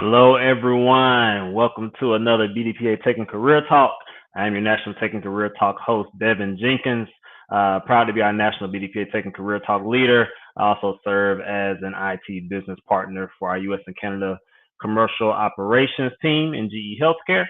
Hello, everyone. Welcome to another BDPA Tech and Career Talk. I'm your National Tech and Career Talk host, Devin Jenkins. Proud to be our National BDPA Tech and Career Talk leader. I also serve as an IT business partner for our U.S. and Canada commercial operations team in GE Healthcare.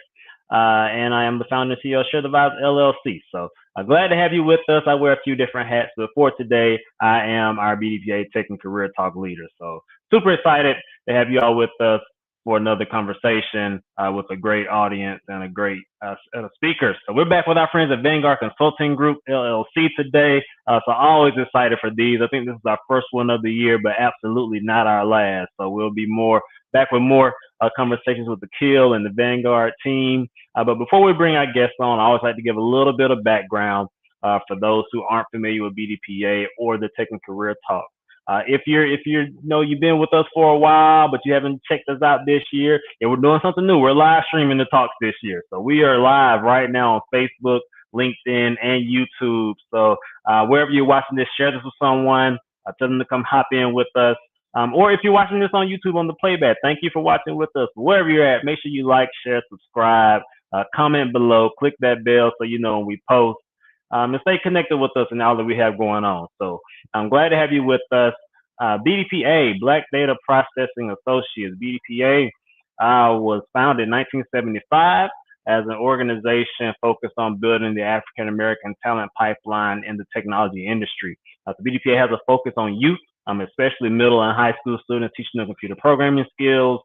And I am the founder and CEO of Share the Vibes LLC. So I'm glad to have you with us. I wear a few different hats, but for today, I am our BDPA Tech and Career Talk leader. So super excited to have you all with us for another conversation with a great audience and a great set of speakers. So we're back with our friends at Vanguard Consulting Group LLC today. So always excited for these. I think this is our first one of the year, but absolutely not our last. So we'll be back with more conversations with the Kill and the Vanguard team. But before we bring our guests on, I always like to give a little bit of background for those who aren't familiar with BDPA or the Tech and Career Talk. If you've been with us for a while, but you haven't checked us out this year, and we're doing something new. We're live streaming the talks this year. So we are live right now on Facebook, LinkedIn, and YouTube. So wherever you're watching this, share this with someone. Tell them to come hop in with us. Or if you're watching this on YouTube on the playback, thank you for watching with us. Wherever you're at, make sure you like, share, subscribe, comment below, click that bell so you know when we post. And stay connected with us and all that we have going on. So I'm glad to have you with us. BDPA, Black Data Processing Associates. BDPA was founded in 1975 as an organization focused on building the African American talent pipeline in the technology industry. So BDPA has a focus on youth, especially middle and high school students, teaching them computer programming skills,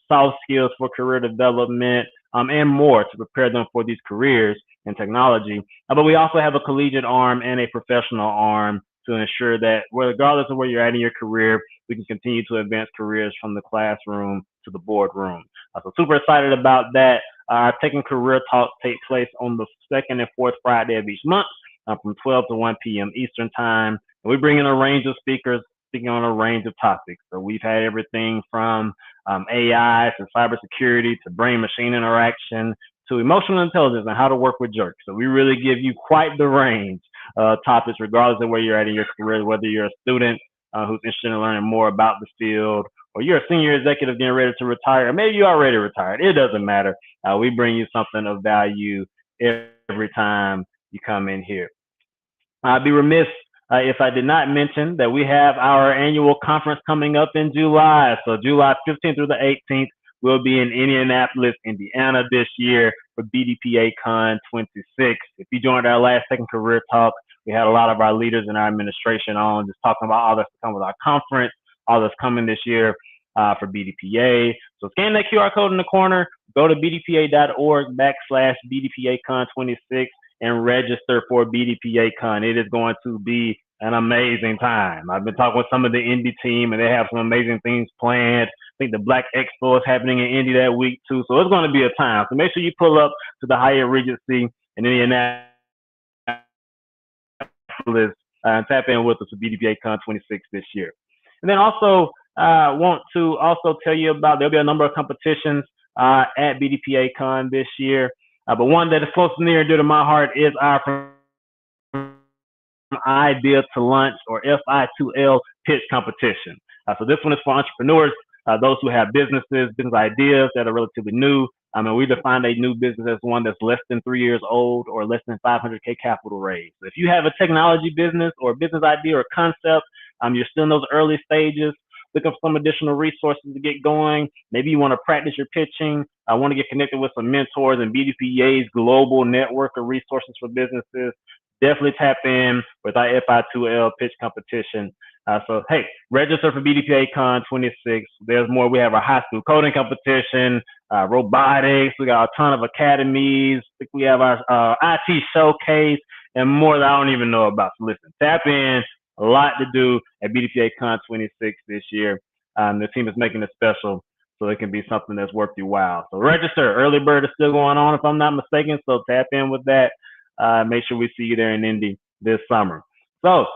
soft skills for career development, and more to prepare them for these careers in technology. But we also have a collegiate arm and a professional arm to ensure that regardless of where you're at in your career, we can continue to advance careers from the classroom to the boardroom. So super excited about that. Our Tech and Career Talks take place on the second and fourth Friday of each month from 12 to 1 p.m. Eastern Time. And we bring in a range of speakers speaking on a range of topics. So we've had everything from AI to cybersecurity to brain-machine interaction to emotional intelligence and how to work with jerks. So we really give you quite the range of topics, regardless of where you're at in your career, whether you're a student who's interested in learning more about the field, or you're a senior executive getting ready to retire, or maybe you're already retired. It doesn't matter. We bring you something of value every time you come in here. I'd be remiss if I did not mention that we have our annual conference coming up in July. So July 15th through the 18th, we'll be in Indianapolis, Indiana this year for BDPA Con 26. If you joined our last Tech and Career Talk, we had a lot of our leaders in our administration on just talking about all that's to come with our conference, all that's coming this year for BDPA. So scan that QR code in the corner, go to bdpa.org/BDPACon26 and register for BDPA Con. It is going to be an amazing time. I've been talking with some of the Indy team, and they have some amazing things planned. I think the Black Expo is happening in Indy that week too, so it's going to be a time. So make sure you pull up to the Hyatt Regency in Indianapolis and tap in with us for BDPA Con 26 this year. And then also want to also tell you about there'll be a number of competitions at BDPA Con this year, but one that is close and near and dear to my heart is our Idea to Lunch or FI2L pitch competition. So this one is for entrepreneurs, those who have business ideas that are relatively new. And we define a new business as one that's less than 3 years old or less than 500K capital raised. So if you have a technology business or a business idea or concept, you're still in those early stages, looking for some additional resources to get going. Maybe you want to practice your pitching. I want to get connected with some mentors and BDPA's global network of resources for businesses. Definitely tap in with our FI2L pitch competition. So, hey, register for BDPA Con 26. There's more. We have our high school coding competition, robotics. We got a ton of academies. I think we have our IT showcase and more that I don't even know about. So listen, tap in. A lot to do at BDPA Con 26 this year. The team is making it special so it can be something that's worth your while. So register. Early bird is still going on if I'm not mistaken. So tap in with that. Make sure we see you there in Indy this summer. So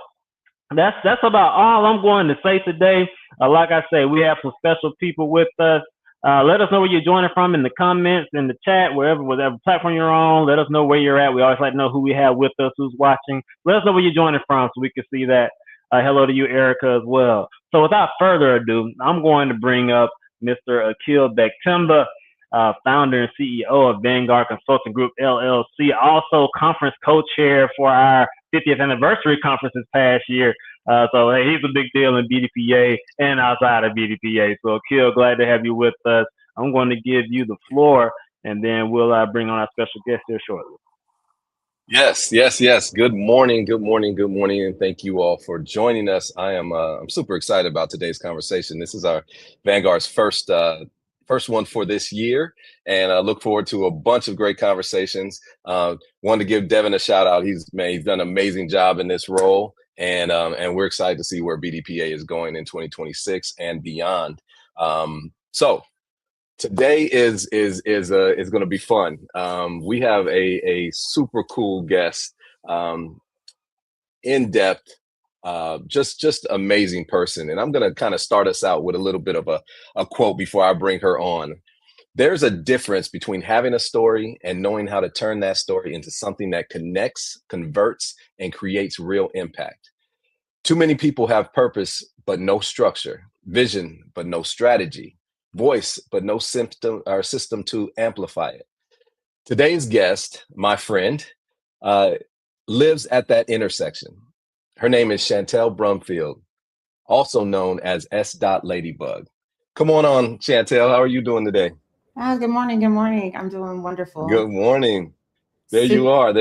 that's about all I'm going to say today. Like I say, we have some special people with us. Let us know where you're joining from in the comments, in the chat, whatever platform you're on. Let us know where you're at. We always like to know who we have with us, who's watching. Let us know where you're joining from so we can see that. Hello to you, Erica, as well. So without further ado, I'm going to bring up Mr. Akil Bektimba, founder and CEO of Vanguard Consulting Group LLC, also conference co-chair for our 50th anniversary conference this past year. So hey, he's a big deal in BDPA and outside of BDPA. So Akil, glad to have you with us. I'm going to give you the floor, and then we'll bring on our special guest here shortly. Yes. Good morning, and thank you all for joining us. I'm super excited about today's conversation. This is our Vanguard's first one for this year, and I look forward to a bunch of great conversations. Wanted to give Devin a shout out. He's done an amazing job in this role, and we're excited to see where BDPA is going in 2026 and beyond. So today is going to be fun. We have a super cool guest, in depth, just amazing person, and I'm going to kind of start us out with a little bit of a quote before I bring her on. There's a difference between having a story and knowing how to turn that story into something that connects, converts, and creates real impact. Too many people have purpose but no structure, vision but no strategy, voice but no system to amplify it. Today's guest, my friend, lives at that intersection. Her name is Shantelle Brumfield, also known as S. Ladybug. Come on, Shantelle. How are you doing today? Good morning. I'm doing wonderful. Good morning. There you are.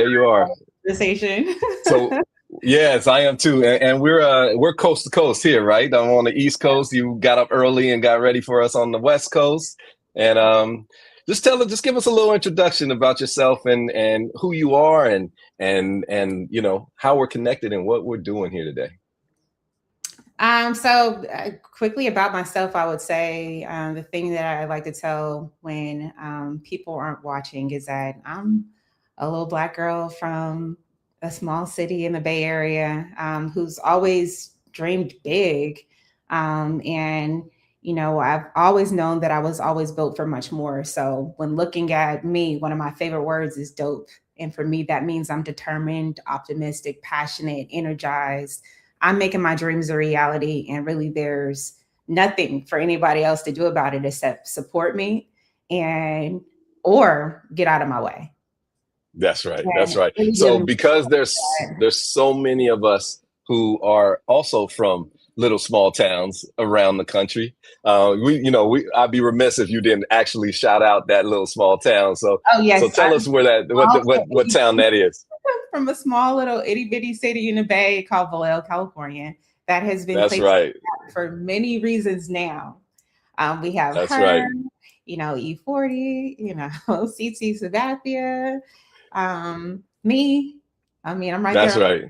Conversation. So yes, I am too. And we're coast to coast here, right? I'm on the East Coast. You got up early and got ready for us on the West Coast. And just give us a little introduction about yourself and who you are and you know how we're connected and what we're doing here today. So quickly about myself, I would say the thing that I like to tell when people aren't watching is that I'm a little Black girl from a small city in the Bay Area who's always dreamed big. And, you know, I've always known that I was always built for much more. So when looking at me, one of my favorite words is dope. And for me, that means I'm determined, optimistic, passionate, energized. I'm making my dreams a reality, and really there's nothing for anybody else to do about it except support me or get out of my way. That's right. So because there's so many of us who are also from little small towns around the country, I'd be remiss if you didn't actually shout out that little small town. So so tell us where what town that is. From a small little itty bitty city in the Bay called Vallejo, California, that has been for many reasons now. We have E40, CT Sabathia, me. I mean, I'm right there. That's right.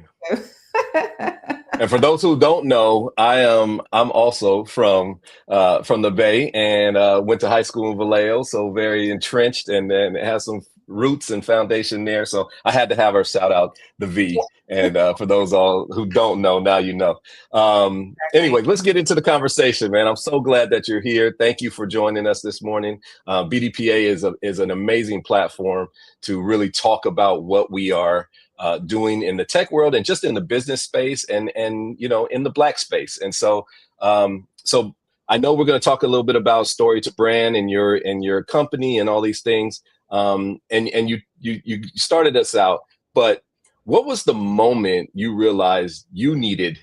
And for those who don't know, I'm also from the Bay and went to high school in Vallejo, so very entrenched, and then it has some roots and foundation there. So I had to have her shout out the V. And for those all who don't know, now you know. Anyway, let's get into the conversation, man. I'm so glad that you're here. Thank you for joining us this morning. BDPA is an amazing platform to really talk about what we are doing in the tech world and just in the business space and in the Black space. And so so I know we're going to talk a little bit about story to brand and your company and all these things. And you started us out, but what was the moment you realized you needed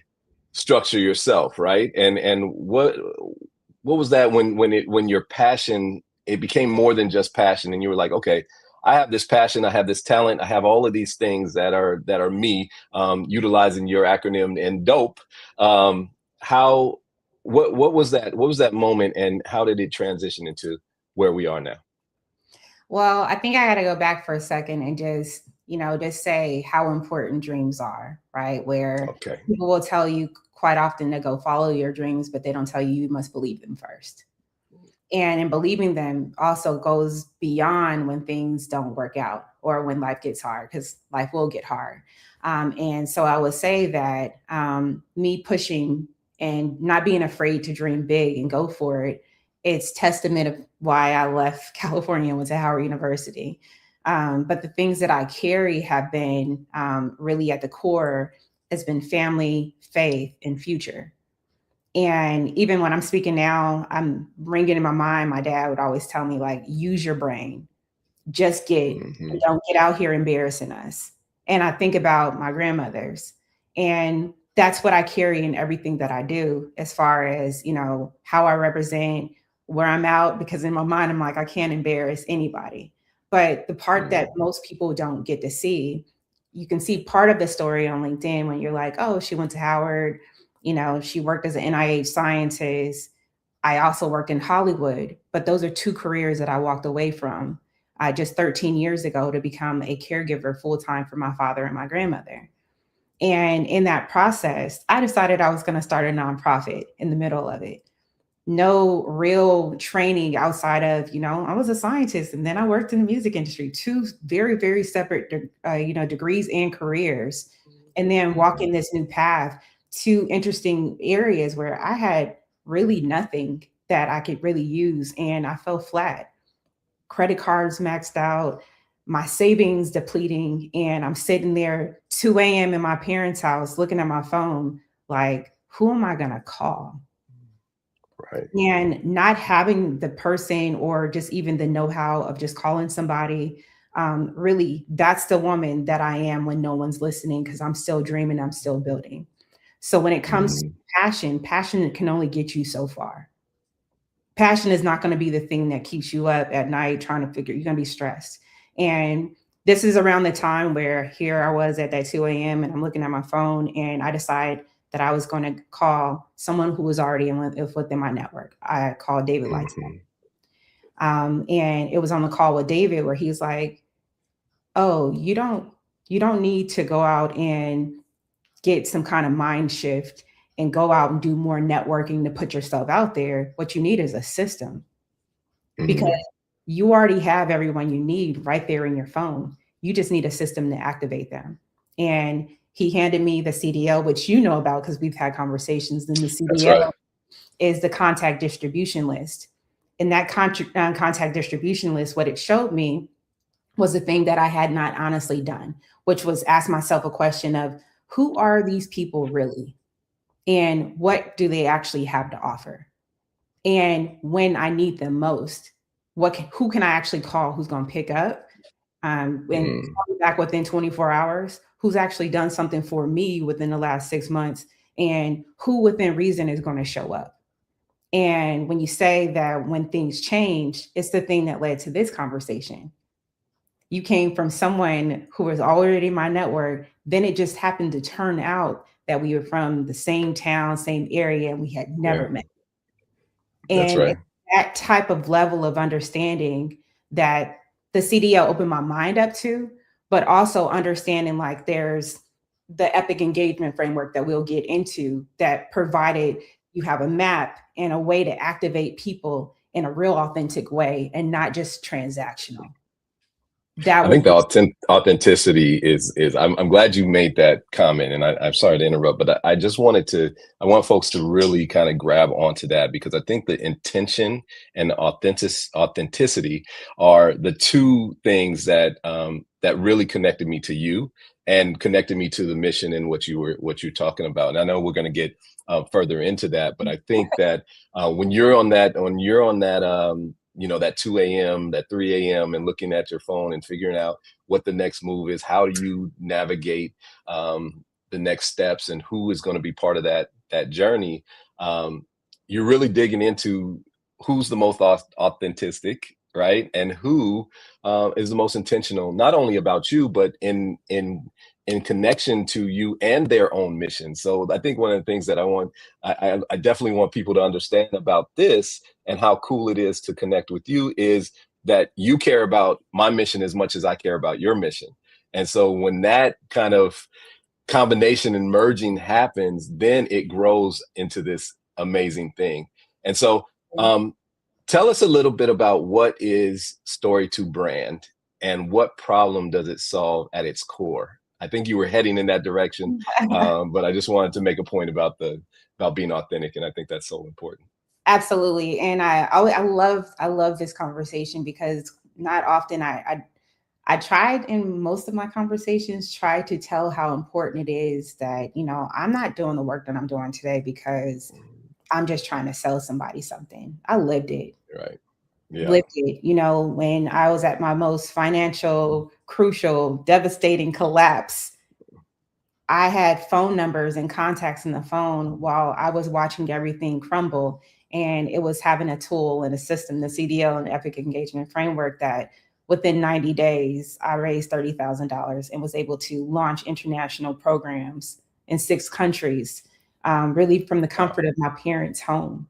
structure yourself, right? And what was that when your passion, it became more than just passion, and you were like, okay, I have this passion, I have this talent, I have all of these things that are me, utilizing your acronym and DOPE. What was that moment, and how did it transition into where we are now? Well, I think I got to go back for a second and just say how important dreams are, right? Where people will tell you quite often to go follow your dreams, but they don't tell you must believe them first. And in believing them also goes beyond when things don't work out or when life gets hard, because life will get hard. And so I would say that me pushing and not being afraid to dream big and go for it, it's testament of why I left California and went to Howard University. But the things that I carry have been really at the core has been family, faith, and future. And even when I'm speaking now, I'm ringing in my mind. My dad would always tell me, like, use your brain, just don't get out here embarrassing us. And I think about my grandmothers, and that's what I carry in everything that I do, as far as, you know, how I represent, where I'm out, because in my mind, I'm like, I can't embarrass anybody. But the part that most people don't get to see, you can see part of the story on LinkedIn when you're like, oh, she went to Howard, you know, she worked as an NIH scientist. I also worked in Hollywood, but those are two careers that I walked away from just 13 years ago to become a caregiver full-time for my father and my grandmother. And in that process, I decided I was going to start a nonprofit in the middle of it. No real training outside of, you know, I was a scientist and then I worked in the music industry, two very, very separate, degrees and careers. And then walking this new path to interesting areas where I had really nothing that I could really use. And I fell flat. Credit cards maxed out, my savings depleting, and I'm sitting there 2 a.m. in my parents' house looking at my phone, like, who am I going to call? Right. And not having the person or just even the know-how of just calling somebody, really, that's the woman that I am when no one's listening, because I'm still dreaming, I'm still building. So when it comes to passion can only get you so far. Passion is not going to be the thing that keeps you up at night trying to figure, you're going to be stressed. And this is around the time where here I was at that 2 a.m. and I'm looking at my phone and I decide that I was going to call someone who was already within my network. I called David Lightsman. And it was on the call with David where he's like, oh, you don't need to go out and get some kind of mind shift and go out and do more networking to put yourself out there. What you need is a system, because you already have everyone you need right there in your phone. You just need a system to activate them. And he handed me the CDL, which you know about because we've had conversations. And the CDL is the contact distribution list. And that contact distribution list, what it showed me was the thing that I had not honestly done, which was ask myself a question of, who are these people really? And what do they actually have to offer? And when I need them most, who can I actually call who's going to pick up and call me back within 24 hours? Who's actually done something for me within the last 6 months? And who within reason is going to show up? And when you say that when things change, it's the thing that led to this conversation. You came from someone who was already in my network. Then it just happened to turn out that we were from the same town, same area, and we had never met. And that type of level of understanding that the CDL opened my mind up to, but also understanding like there's the epic engagement framework that we'll get into that provided you have a map and a way to activate people in a real authentic way and not just transactional. I think the authenticity is I'm glad you made that comment, and I'm sorry to interrupt, but I just want folks to really kind of grab onto that, because I think the intention and the authenticity are the two things that that really connected me to you and connected me to the mission and what you're talking about. And I know we're going to get further into that, but I think that when you're on that that 2 a.m., that 3 a.m. and looking at your phone and figuring out what the next move is, how do you navigate the next steps and who is going to be part of that journey, you're really digging into who's the most authentic, right? And who is the most intentional, not only about you, but in connection to you and their own mission. So I think one of the things that I definitely want people to understand about this and how cool it is to connect with you is that you care about my mission as much as I care about your mission. And so when that kind of combination and merging happens, then it grows into this amazing thing. And so tell us a little bit about what is Story2 brand and what problem does it solve at its core? I think you were heading in that direction, but I just wanted to make a point about being authentic, and I think that's so important. Absolutely, and I love this conversation because not often I tried in most of my conversations try to tell how important it is that I'm not doing the work that I'm doing today because I'm just trying to sell somebody something. I lived it. Right. Yeah. Lived it. You know, when I was at my most financial, crucial, devastating collapse, I had phone numbers and contacts in the phone while I was watching everything crumble. And it was having a tool and a system, the CDL and Epic Engagement Framework, that within 90 days, I raised $30,000 and was able to launch international programs in 6 countries, really from the comfort of my parents' home.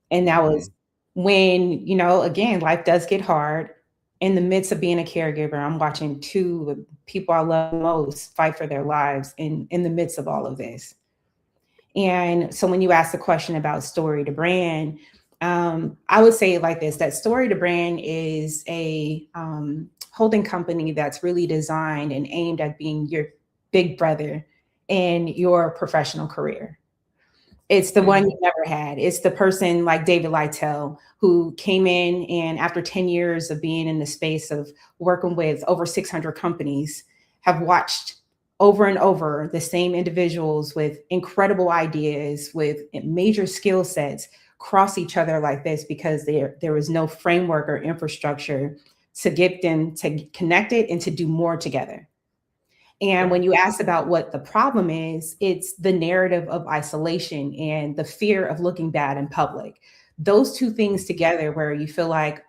And that was when, you know, again, life does get hard. In the midst of being a caregiver, I'm watching 2 people I love most fight for their lives in the midst of all of this. And so when you ask the question about story to brand, I would say it like this, that story to brand is a holding company that's really designed and aimed at being your big brother in your professional career. It's the one you never had. It's the person like David Lytle, who came in and after 10 years of being in the space of working with over 600 companies, have watched over and over the same individuals with incredible ideas, with major skill sets cross each other like this because there was no framework or infrastructure to get them to connect it and to do more together. And when you ask about what the problem is, it's the narrative of isolation and the fear of looking bad in public. Those 2 things together, where you feel like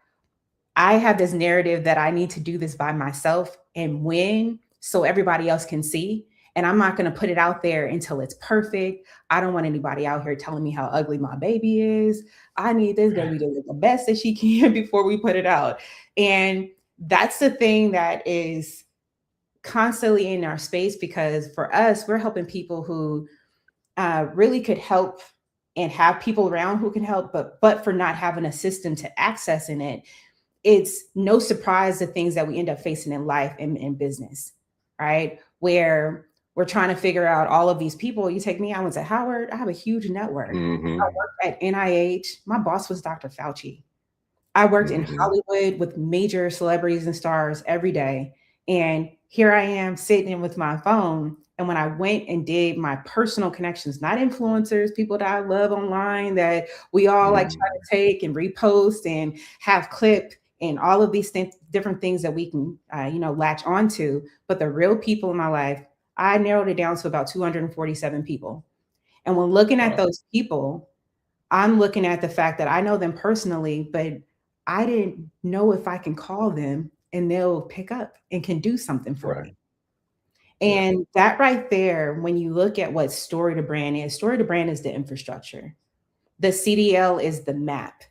I have this narrative that I need to do this by myself and win so everybody else can see. And I'm not going to put it out there until it's perfect. I don't want anybody out here telling me how ugly my baby is. I need this baby to look the best that she can before we put it out. And that's the thing that is constantly in our space, because for us, we're helping people who really could help and have people around who can help, but for not having a system to accessing it, it's no surprise the things that we end up facing in life and in business, right? Where we're trying to figure out all of these people. You take me, I went to Howard, I have a huge network. I worked at NIH. My boss was Dr. Fauci. I worked in Hollywood with major celebrities and stars every day. And here I am sitting with my phone. And when I went and did my personal connections, not influencers, people that I love online that we all like try to take and repost and have clip and all of these different things that we can, latch onto. But the real people in my life, I narrowed it down to about 247 people. And when looking at those people, I'm looking at the fact that I know them personally, but I didn't know if I can call them and they'll pick up and can do something for me. And that right there, when you look at what story to brand is the infrastructure. The CDL is the map.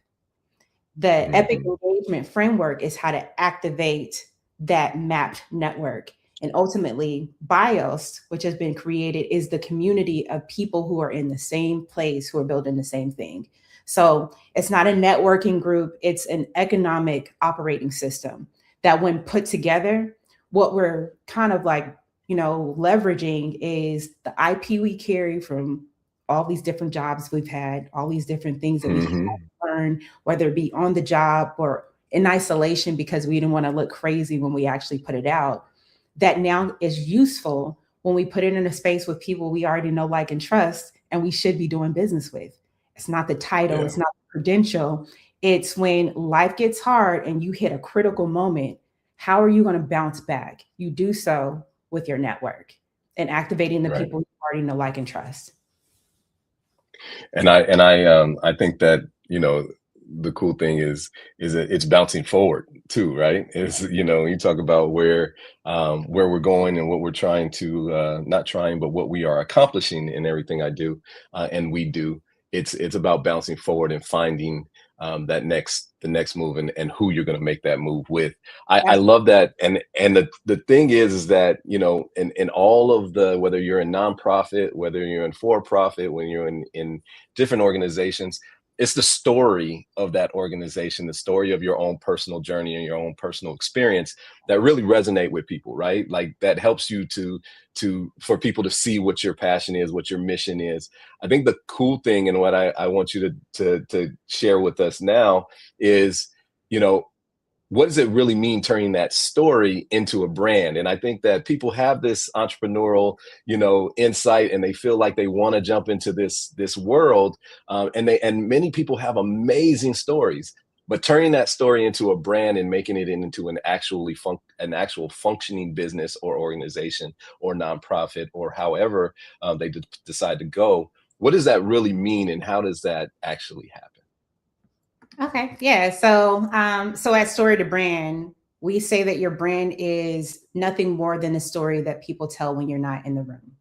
The Epic Engagement Framework is how to activate that mapped network. And ultimately, BIOS, which has been created, is the community of people who are in the same place, who are building the same thing. So it's not a networking group, it's an economic operating system that when put together, what we're kind of like, leveraging is the IP we carry from all these different jobs we've had, all these different things that we can learn, whether it be on the job or in isolation because we didn't want to look crazy when we actually put it out. That now is useful when we put it in a space with people we already know, like, and trust, and we should be doing business with. It's not the title, it's not the credential. It's when life gets hard and you hit a critical moment, how are you going to bounce back? You do so with your network and activating the people you already know, like, and trust. And I think that, the cool thing is that it's bouncing forward too, right? Is, you talk about where we're going and what we're trying to, not trying, but what we are accomplishing in everything I do and we do. It's about bouncing forward and finding the next move and who you're going to make that move with. I love that. And the thing is that, in all of the, whether you're in nonprofit, whether you're in for-profit, when you're in different organizations, it's the story of that organization, the story of your own personal journey and your own personal experience that really resonate with people, right? Like that helps you for people to see what your passion is, what your mission is. I think the cool thing and what I want you to share with us now is, what does it really mean turning that story into a brand? And I think that people have this entrepreneurial, insight, and they feel like they want to jump into this world. And many people have amazing stories, but turning that story into a brand and making it into an actual functioning business or organization or nonprofit or however they decide to go. What does that really mean, and how does that actually happen? Okay. Yeah. So, so at Story to Brand, we say that your brand is nothing more than the story that people tell when you're not in the room.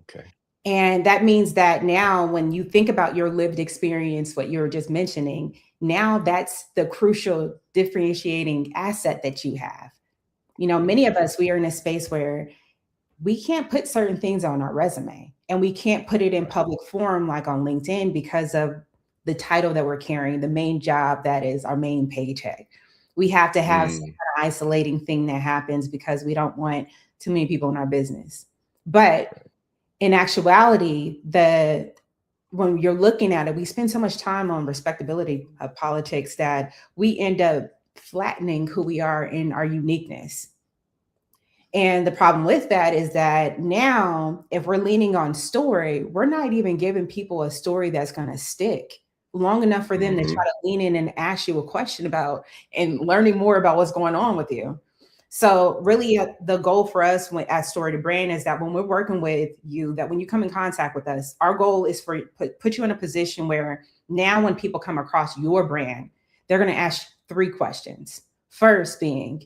Okay. And that means that now when you think about your lived experience, what you were just mentioning, now that's the crucial differentiating asset that you have. Many of us, we are in a space where we can't put certain things on our resume, and we can't put it in public forum like on LinkedIn because of the title that we're carrying, the main job that is our main paycheck. We have to have some kind of isolating thing that happens because we don't want too many people in our business. But in actuality, when you're looking at it, we spend so much time on respectability of politics that we end up flattening who we are in our uniqueness. And the problem with that is that now, if we're leaning on story, we're not even giving people a story that's going to stick long enough for them to try to lean in and ask you a question about and learning more about what's going on with you. So really the goal for us at Story to Brand is that when we're working with you, that when you come in contact with us, our goal is for put you in a position where now when people come across your brand, they're going to ask 3 questions. First being,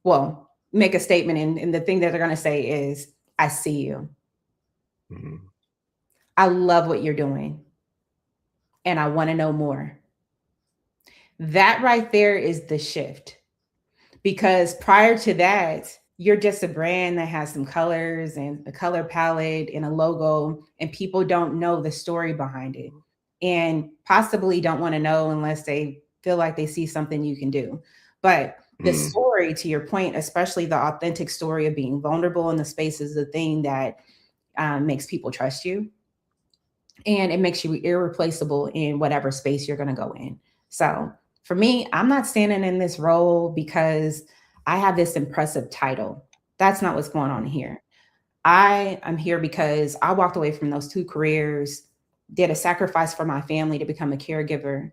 well, make a statement, and the thing that they're going to say is, I see you. I love what you're doing, and I want to know more. That right there is the shift. Because prior to that, you're just a brand that has some colors and a color palette and a logo, and people don't know the story behind it, and possibly don't want to know unless they feel like they see something you can do. But the story, to your point, especially the authentic story of being vulnerable in the space, is the thing that makes people trust you. And it makes you irreplaceable in whatever space you're going to go in. So for me, I'm not standing in this role because I have this impressive title. That's not what's going on here. I am here because I walked away from those 2 careers, did a sacrifice for my family to become a caregiver.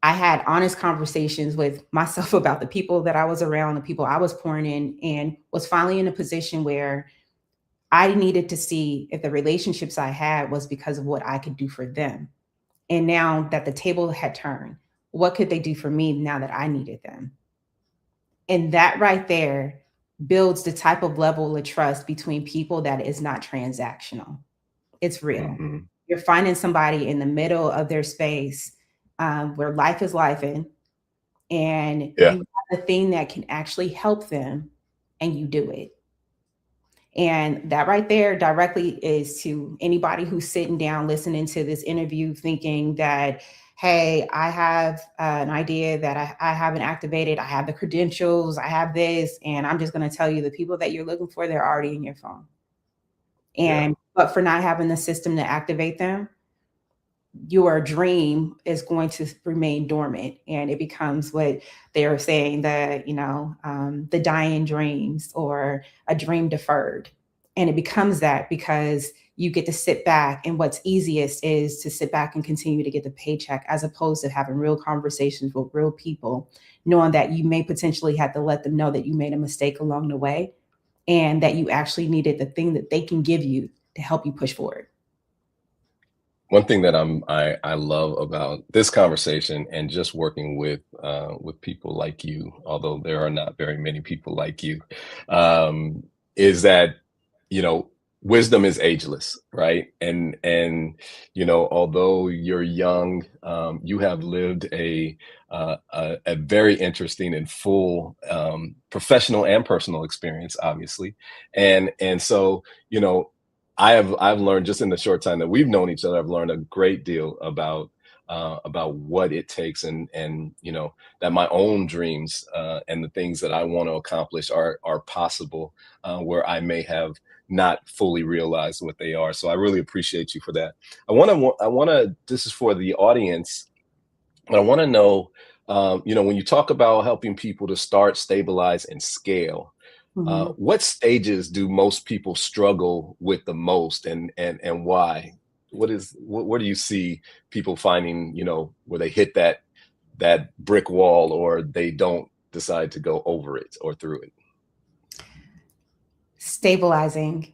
I had honest conversations with myself about the people that I was around, the people I was pouring in, and was finally in a position where I needed to see if the relationships I had was because of what I could do for them. And now that the table had turned, what could they do for me now that I needed them? And that right there builds the type of level of trust between people that is not transactional. It's real. You're finding somebody in the middle of their space where life is lifing, and you have the thing that can actually help them, and you do it. And that right there directly is to anybody who's sitting down listening to this interview thinking that, hey, I have an idea that I haven't activated. I have the credentials. I have this. And I'm just going to tell you the people that you're looking for, they're already in your phone. And but for not having the system to activate them, your dream is going to remain dormant, and it becomes what they are saying, that the dying dreams, or a dream deferred. And it becomes that because you get to sit back, and what's easiest is to sit back and continue to get the paycheck, as opposed to having real conversations with real people, knowing that you may potentially have to let them know that you made a mistake along the way, and that you actually needed the thing that they can give you to help you push forward. One thing that I love about this conversation, and just working with people like you, although there are not very many people like you, is that wisdom is ageless, right? And although you're young, you have lived a very interesting and full professional and personal experience, obviously, and so I've learned, just in the short time that we've known each other, I've learned a great deal about what it takes, and that my own dreams and the things that I want to accomplish are possible, where I may have not fully realized what they are. So I really appreciate you for that. I want to, this is for the audience, but I want to know, When you talk about helping people to start, stabilize, and scale, what stages do most people struggle with the most, and why? Where do you see people finding, where they hit that brick wall, or they don't decide to go over it or through it? Stabilizing.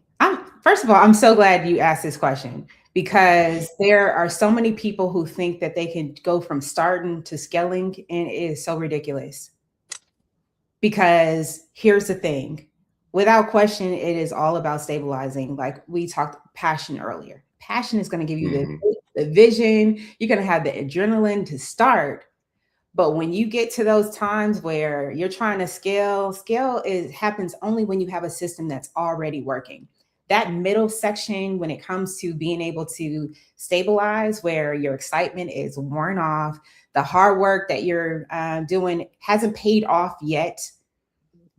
First of all, I'm so glad you asked this question, because there are so many people who think that they can go from starting to scaling, and it is so ridiculous. Because here's the thing, without question, it is all about stabilizing. Like we talked passion earlier. Passion is going to give you the vision. You're going to have the adrenaline to start. But when you get to those times where you're trying to scale happens only when you have a system that's already working. That middle section, when it comes to being able to stabilize, where your excitement is worn off, the hard work that you're doing hasn't paid off yet.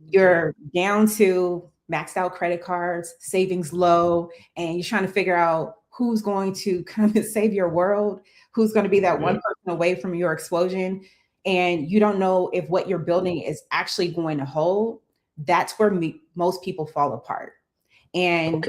You're down to maxed out credit cards, savings low, and you're trying to figure out who's going to come and save your world, who's going to be that one person away from your explosion. And you don't know if what you're building is actually going to hold. That's where most people fall apart. And,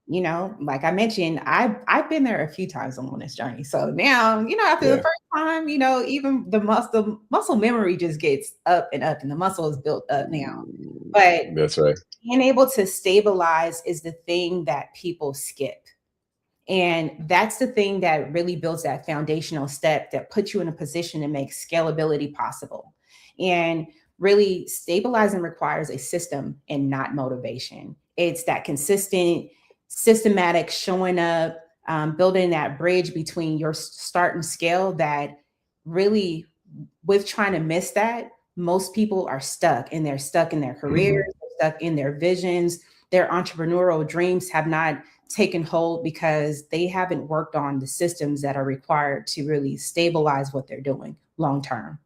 like I mentioned, I've been there a few times on this journey. So now, after the first time, even the muscle memory just gets up and up, and the muscle is built up now. But that's right. Being able to stabilize is the thing that people skip. And that's the thing that really builds that foundational step that puts you in a position to make scalability possible. And really, stabilizing requires a system and not motivation. It's that consistent, systematic showing up, building that bridge between your start and scale that really, with trying to miss that, most people are stuck, and they're stuck in their careers, they're stuck in their visions. Their entrepreneurial dreams have not taken hold because they haven't worked on the systems that are required to really stabilize what they're doing long term.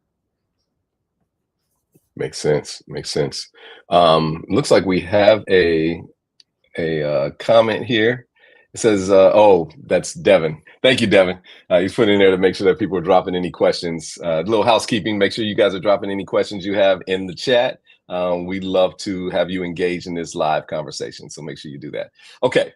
Makes sense. Looks like we have a comment here. It says, that's Devin. Thank you, Devin. He's put in there to make sure that people are dropping any questions. A little housekeeping, make sure you guys are dropping any questions you have in the chat. We'd love to have you engage in this live conversation, so make sure you do that. Okay.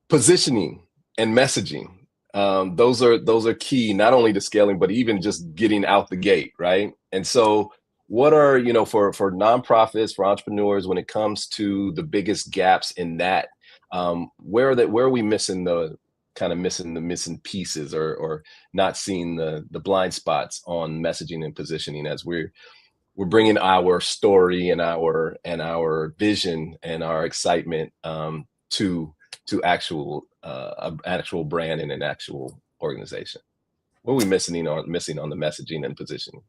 Positioning and messaging. Those are key, not only to scaling, but even just getting out the gate, right? And so what are, for nonprofits, for entrepreneurs, when it comes to the biggest gaps in that, where are we missing the missing pieces, or not seeing the blind spots on messaging and positioning, as we're bringing our story and our vision and our excitement to actual brand and an actual organization? What are we missing on the messaging and positioning?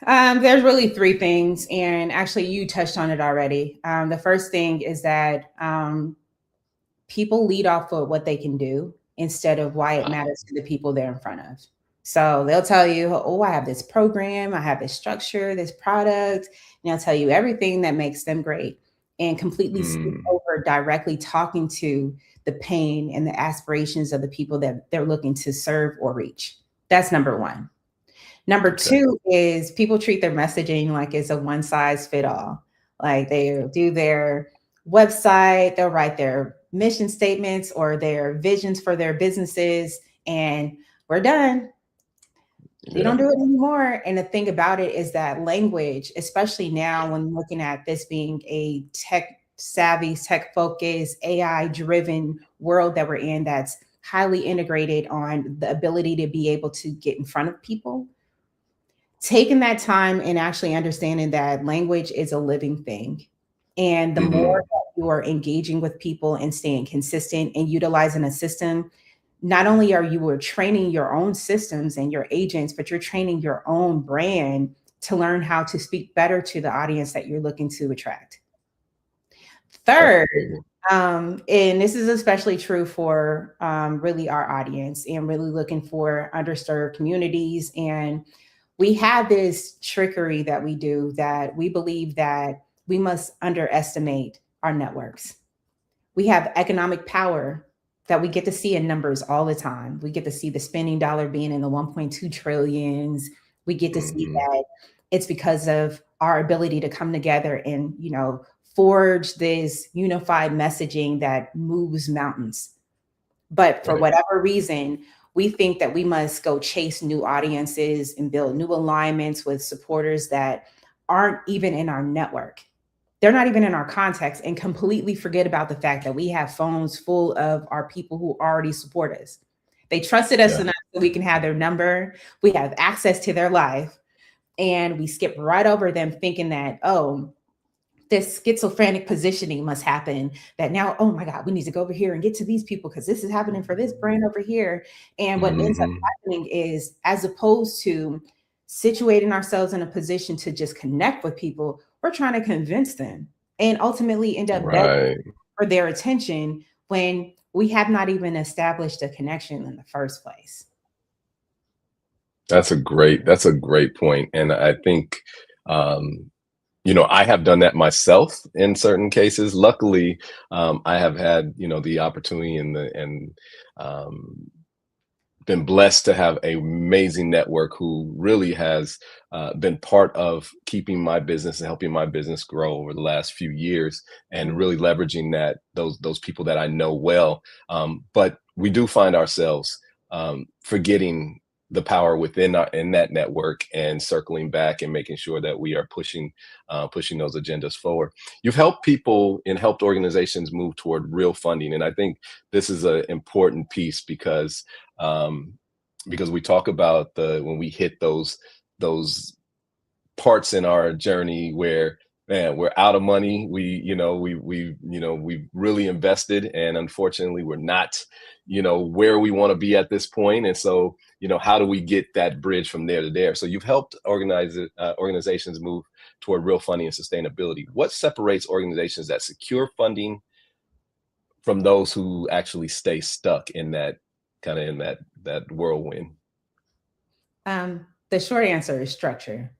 There's really three things, and actually you touched on it already. The first thing is that people lead off of what they can do instead of why it matters to the people they're in front of. So they'll tell you, oh, I have this program, I have this structure, this product, and they'll tell you everything that makes them great, and completely skip over directly talking to the pain and the aspirations of the people that they're looking to serve or reach. That's number one. Number two is people treat their messaging like it's a one size fit all. Like they do their website, they'll write their mission statements or their visions for their businesses, and we're done. You don't do it anymore. And the thing about it is that language, especially now when looking at this being a tech savvy, tech focused, AI driven world that we're in, that's highly integrated on the ability to be able to get in front of people, taking that time and actually understanding that language is a living thing. And the more that you are engaging with people and staying consistent and utilizing a system, not only are you training your own systems and your agents, but you're training your own brand to learn how to speak better to the audience that you're looking to attract. Third, and this is especially true for really our audience and really looking for underserved communities. And we have this trickery that we do, that we believe that we must underestimate our networks. We have economic power, that we get to see in numbers all the time. We get to see the spending dollar being in the 1.2 trillions. We get to see that it's because of our ability to come together and, you know, forge this unified messaging that moves mountains. But for whatever reason, we think that we must go chase new audiences and build new alignments with supporters that aren't even in our network. They're not even in our context, and completely forget about the fact that we have phones full of our people who already support us. They trusted us enough so we can have their number. We have access to their life, and we skip right over them thinking that, oh, this schizophrenic positioning must happen, that now, oh my God, we need to go over here and get to these people because this is happening for this brand over here. And what ends up happening is, as opposed to situating ourselves in a position to just connect with people, we're trying to convince them and ultimately end up begging for their attention when we have not even established a connection in the first place. That's a great point. And I think, you know, I have done that myself in certain cases. Luckily, I have had, you know, the opportunity and been blessed to have an amazing network who really has been part of keeping my business and helping my business grow over the last few years, and really leveraging that those people that I know well. But we do find ourselves forgetting the power within in that network, and circling back and making sure that we are pushing those agendas forward. You've helped people and helped organizations move toward real funding, and I think this is an important piece because we talk about when we hit those parts in our journey where, man, we're out of money. We've really invested, and unfortunately we're not, you know, where we want to be at this point. And so, you know, how do we get that bridge from there to there? So you've helped organizations move toward real funding and sustainability. What separates organizations that secure funding from those who actually stay stuck in that that whirlwind? The short answer is structure.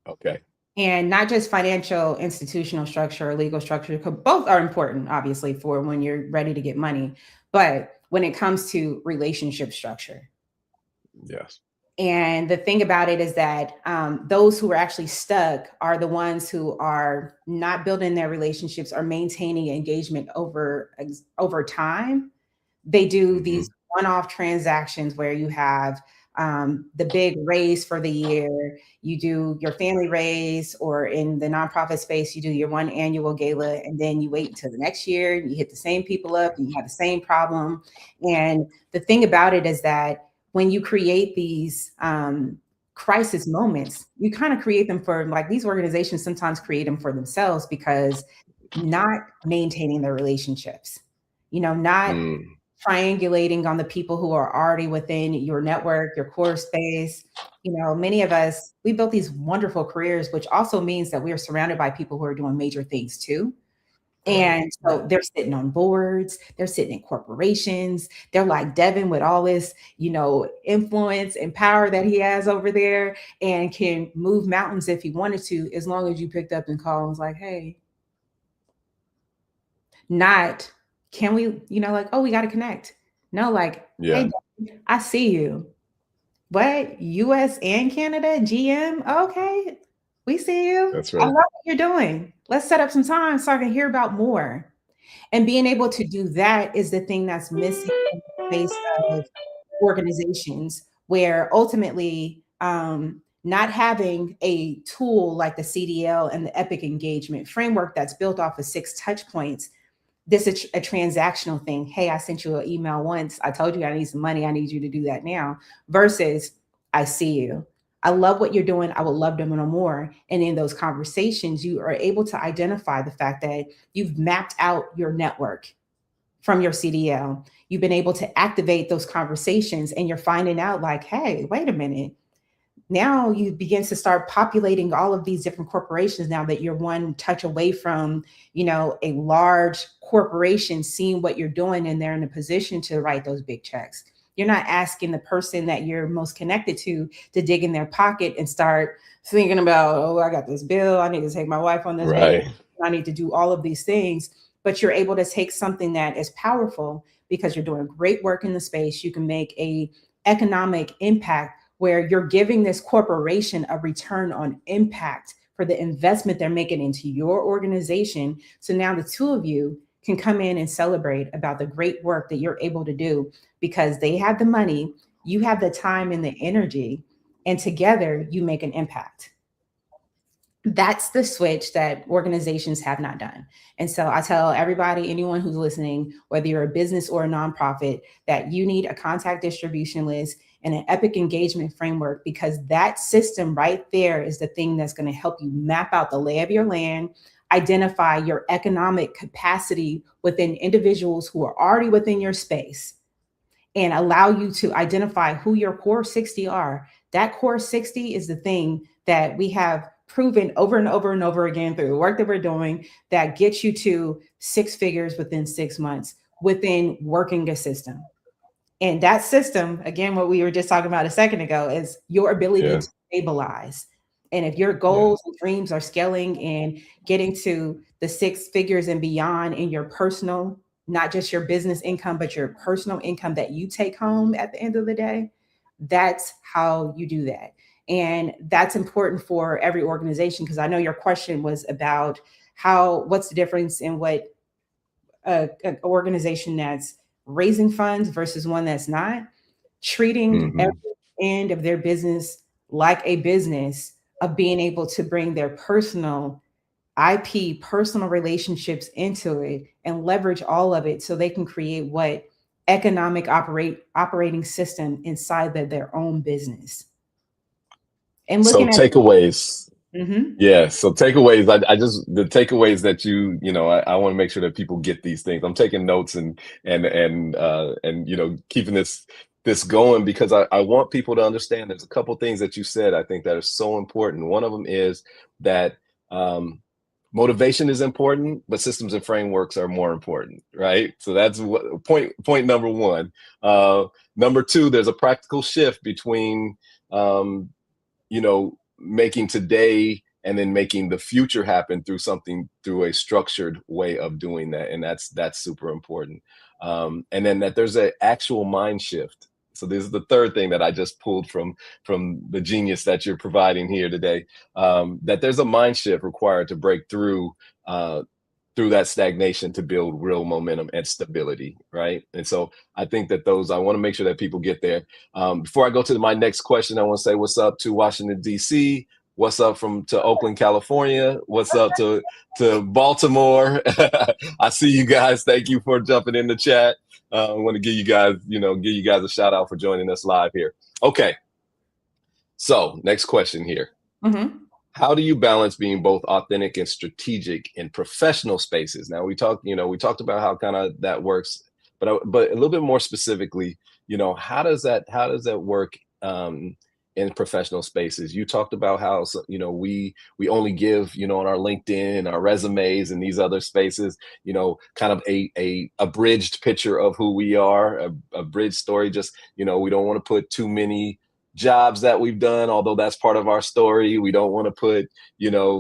Okay. And not just financial, institutional structure or legal structure, because both are important, obviously, for when you're ready to get money. But when it comes to relationship structure. Yes. And the thing about it is that those who are actually stuck are the ones who are not building their relationships or maintaining engagement over time. They do these one-off transactions where you have the big raise for the year, you do your family raise, or in the nonprofit space, you do your one annual gala, and then you wait until the next year, you hit the same people up, and you have the same problem. And the thing about it is that when you create these crisis moments, you kind of create them for, like, these organizations sometimes create them for themselves, because not maintaining their relationships, you know, not triangulating on the people who are already within your network, your core space. You know, many of us, we built these wonderful careers, which also means that we are surrounded by people who are doing major things too. And so they're sitting on boards, they're sitting in corporations, they're like Devin with all this, you know, influence and power that he has over there, and can move mountains if he wanted to, as long as you picked up and called and was like, hey, not, can we, you know, like, oh, we got to connect. No, like, hey, I see you. What? US and Canada, GM? Okay, we see you. That's right. I love what you're doing. Let's set up some time so I can hear about more. And being able to do that is the thing that's missing in the space of organizations, where ultimately not having a tool like the CDL and the Epic engagement framework that's built off of 6 touch points. This is a transactional thing. Hey, I sent you an email once. I told you I need some money. I need you to do that now. Versus, I see you. I love what you're doing. I would love to know more. And in those conversations, you are able to identify the fact that you've mapped out your network from your CDL. You've been able to activate those conversations, and you're finding out, like, hey, wait a minute. Now you begin to start populating all of these different corporations, now that you're one touch away from, you know, a large corporation seeing what you're doing, and they're in a position to write those big checks. You're not asking the person that you're most connected to dig in their pocket and start thinking about, oh, I got this bill, I need to take my wife on this vacation, I need to do all of these things. but you're able to take something that is powerful because you're doing great work in the space. You can make a economic impact where you're giving this corporation a return on impact for the investment they're making into your organization. So now the two of you can come in and celebrate about the great work that you're able to do because they have the money, you have the time and the energy, and together you make an impact. That's the switch that organizations have not done. And so I tell everybody, anyone who's listening, whether you're a business or a nonprofit, that you need a contact distribution list and an epic engagement framework, because that system right there is the thing that's going to help you map out the lay of your land, identify your economic capacity within individuals who are already within your space, and allow you to identify who your core 60 are. That core 60 is the thing that we have proven over and over and over again through the work that we're doing that gets you to 6 figures within 6 months within working a system. And that system, again, what we were just talking about a second ago, is your ability to stabilize. And if your goals and dreams are scaling and getting to the 6 figures and beyond in your personal, not just your business income, but your personal income that you take home at the end of the day, that's how you do that. And that's important for every organization, because I know your question was about what's the difference in what an organization that's raising funds versus one that's not. Treating every end of their business like a business of being able to bring their personal IP, personal relationships into it and leverage all of it so they can create what economic operating system inside their own business. And looking at takeaways. Yeah. So takeaways, I just, the takeaways that I want to make sure that people get these things. I'm taking notes and keeping this going because I want people to understand there's a couple things that you said, I think, that are so important. One of them is that motivation is important, but systems and frameworks are more important, right? So that's point number one. Number two, there's a practical shift between, making today and then making the future happen through a structured way of doing that. And that's super important. And then that there's an actual mind shift. So this is the third thing that I just pulled from the genius that you're providing here today, that there's a mind shift required to break through that stagnation to build real momentum and stability, right? And so I think that I want to make sure that people get there. Before I go to my next question, I want to say what's up to Washington, D.C., what's up to Oakland, California, what's up to Baltimore. I see you guys. Thank you for jumping in the chat. I want to give you guys a shout out for joining us live here. Okay. So next question here. How do you balance being both authentic and strategic in professional spaces? Now we talked about how kind of that works, but a little bit more specifically, how does that work in professional spaces? You talked about how, we only give, on our LinkedIn, our resumes and these other spaces, kind of a abridged picture of who we are, a bridge story. Just, we don't want to put too many jobs that we've done, although that's part of our story. We don't want to put,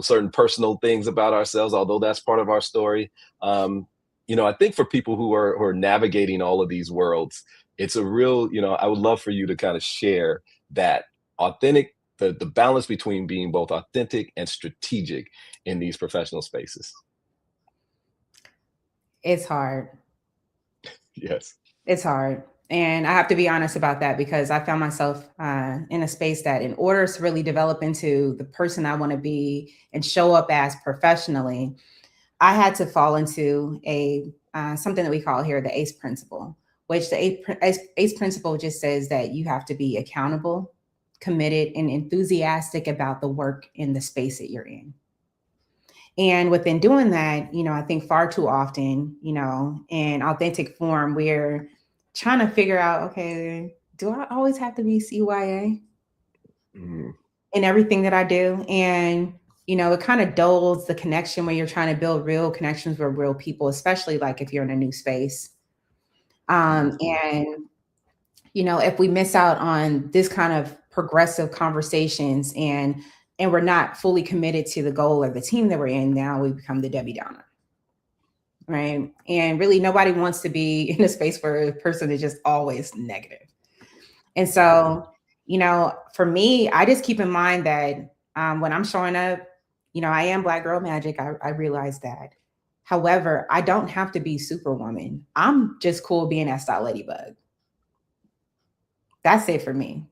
certain personal things about ourselves, although that's part of our story. I think for people who are navigating all of these worlds, it's a real, I would love for you to kind of share that authentic, the balance between being both authentic and strategic in these professional spaces. It's hard. Yes. It's hard. And I have to be honest about that because I found myself in a space that in order to really develop into the person I want to be and show up as professionally, I had to fall into something that we call here the ACE principle, which the ACE principle just says that you have to be accountable, committed, and enthusiastic about the work in the space that you're in. And within doing that, I think far too often, in authentic form, we're trying to figure out, okay, do I always have to be CYA in everything that I do? And, it kind of dulls the connection when you're trying to build real connections with real people, especially like if you're in a new space. And, if we miss out on this kind of progressive conversations and we're not fully committed to the goal or the team that we're in, now we become the Debbie Downer. right? And really nobody wants to be in a space where a person is just always negative. And so, you know, for me, I just keep in mind that when I'm showing up, you know, I am Black Girl Magic. I realize that. However, I don't have to be Superwoman. I'm just cool being that style Ladybug. That's it for me.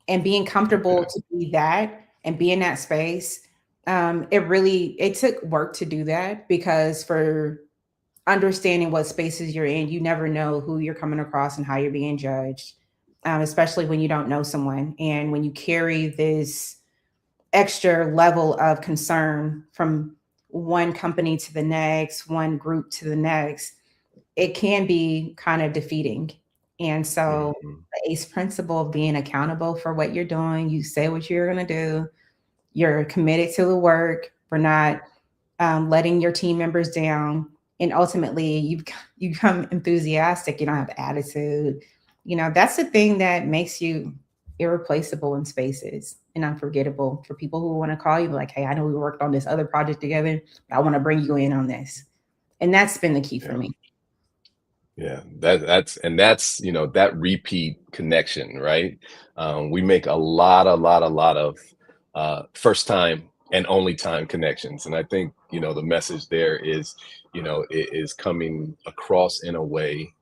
And being comfortable to be that and be in that space, it took work to do that, because for understanding what spaces you're in, you never know who you're coming across and how you're being judged, especially when you don't know someone. And when you carry this extra level of concern from one company to the next, one group to the next, it can be kind of defeating. And so the ACE principle of being accountable for what you're doing, you say what you're going to do, you're committed to the work, we're not letting your team members down. And ultimately you become enthusiastic, you don't have attitude. You know, that's the thing that makes you irreplaceable in spaces and unforgettable for people who want to call you like, hey, I know we worked on this other project together, but I want to bring you in on this. And that's been the key for me. Yeah, that's you know, that repeat connection, right? We make a lot of first time and only time connections, and I think, you know, the message there is, you know, it is coming across in a way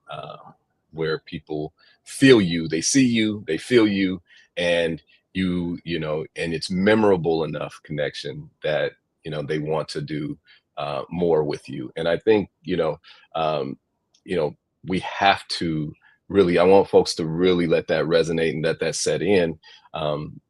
where people feel you, they see you, they feel you, and you know, and it's memorable enough connection that, you know, they want to do more with you. And I think, you know, we have to really, I want folks to really let that resonate and let that set in,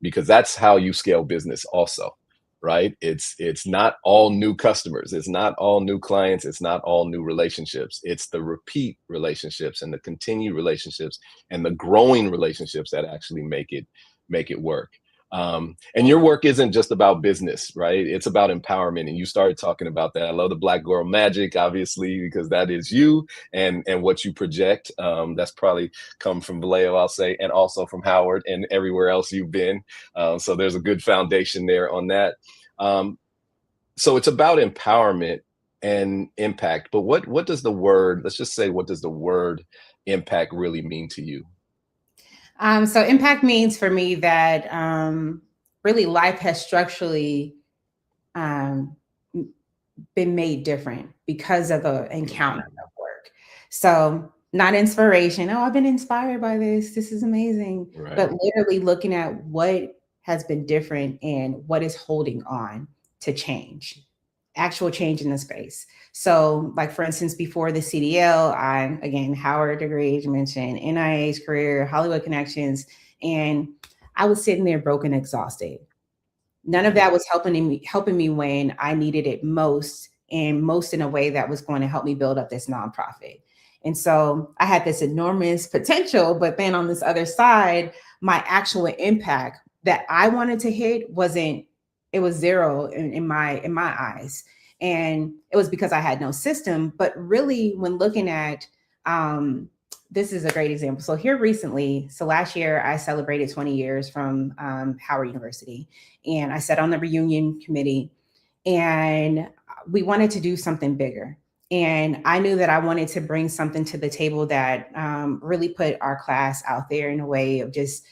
because that's how you scale business also, right? It's not all new customers, it's not all new clients, it's not all new relationships. It's the repeat relationships and the continued relationships and the growing relationships that actually make it work. And your work isn't just about business, right? It's about empowerment. And you started talking about that. I love the Black Girl Magic, obviously, because that is you and what you project. That's probably come from Vallejo, I'll say, and also from Howard and everywhere else you've been. So there's a good foundation there on that. So it's about empowerment and impact. But what does the word, let's just say, what does the word impact really mean to you? So impact means for me that really life has structurally been made different because of the encounter of work. So not inspiration. Oh, I've been inspired by this. This is amazing. Right. But literally looking at what has been different and what is holding on to change, actual change in the space. So like, for instance, before the CDL, I, again, Howard degree, as you mentioned, NIH career, Hollywood connections, and I was sitting there broken, exhausted. None of that was helping me when I needed it most, and most in a way that was going to help me build up this nonprofit. And so I had this enormous potential, but then on this other side, my actual impact that I wanted to hit it was zero in my eyes. And it was because I had no system. But really, when looking at, this is a great example. So here recently, so last year I celebrated 20 years from Howard University, and I sat on the reunion committee, and we wanted to do something bigger. And I knew that I wanted to bring something to the table that really put our class out there in a way of just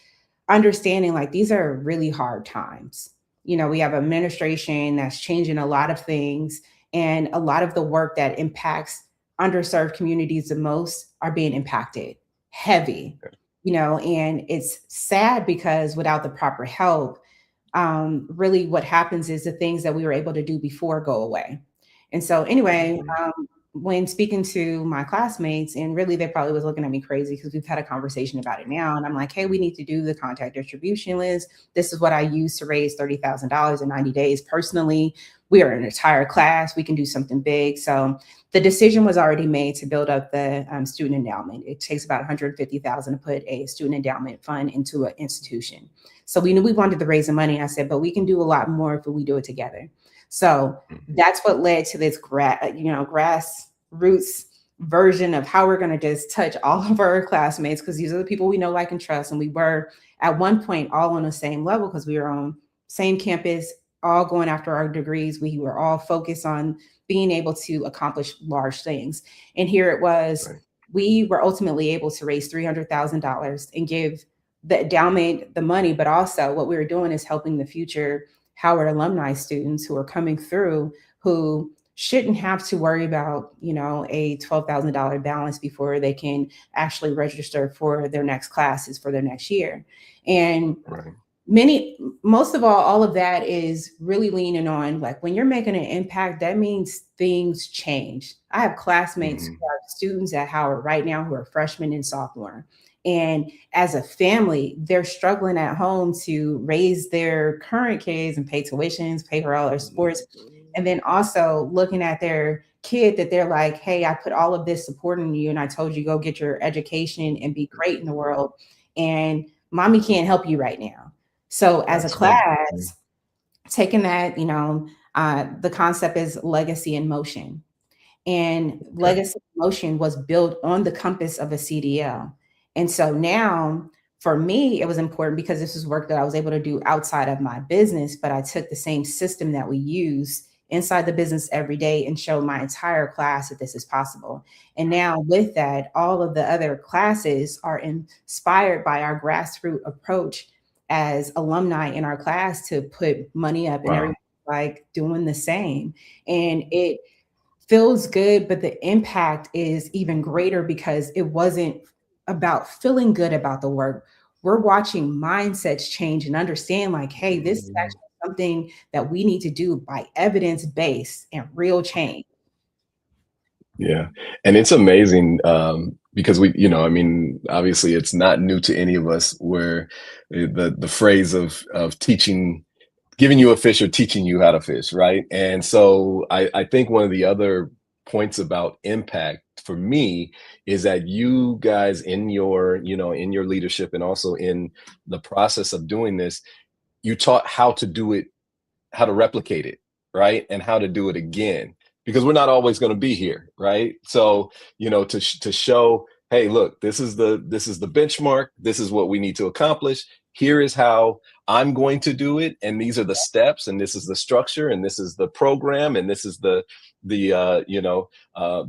understanding, like, these are really hard times. You know, we have an administration that's changing a lot of things, and a lot of the work that impacts underserved communities the most are being impacted heavy, you know, and it's sad because without the proper help, really what happens is the things that we were able to do before go away. And so anyway, when speaking to my classmates, and really they probably was looking at me crazy because we've had a conversation about it now. And I'm like, hey, we need to do the contact distribution list. This is what I used to raise $30,000 in 90 days. Personally, we are an entire class. We can do something big. So the decision was already made to build up the student endowment. It takes about $150,000 to put a student endowment fund into an institution. So we knew we wanted to raise the money. I said, but we can do a lot more if we do it together. So that's what led to this grassroots version of how we're going to just touch all of our classmates, because these are the people we know, like, and trust. And we were at one point all on the same level because we were on same campus, all going after our degrees. We were all focused on being able to accomplish large things. And here it was, we were ultimately able to raise $300,000 and give the endowment the money, but also what we were doing is helping the future Howard alumni students who are coming through, who shouldn't have to worry about, you know, a $12,000 balance before they can actually register for their next classes for their next year. And most of all of that is really leaning on, like, when you're making an impact, that means things change. I have classmates who are students at Howard right now who are freshmen and sophomore. And as a family, they're struggling at home to raise their current kids and pay tuitions, pay for all their sports. And then also looking at their kid that they're like, hey, I put all of this support in you and I told you go get your education and be great in the world. And mommy can't help you right now. So as a class, taking that, you know, the concept is legacy in motion. And legacy in motion was built on the compass of a CDL. And so now for me, it was important because this is work that I was able to do outside of my business, but I took the same system that we use inside the business every day and showed my entire class that this is possible. And now with that, all of the other classes are inspired by our grassroots approach as alumni in our class to put money up and everyone's like doing the same. And it feels good, but the impact is even greater because it wasn't about feeling good about the work. We're watching mindsets change and understand, like, hey, this is actually something that we need to do by evidence-based and real change. Yeah. And it's amazing because we, you know, I mean, obviously it's not new to any of us where the phrase of teaching, giving you a fish or teaching you how to fish, right? And so I think one of the other points about impact for me is that you guys in your, you know, in your leadership and also in the process of doing this, you taught how to do it, how to replicate it, right? And how to do it again, because we're not always going to be here, right? So, you know, to show, hey, look, this is the benchmark. This is what we need to accomplish. Here is how I'm going to do it, and these are the steps, and this is the structure, and this is the program, and this is the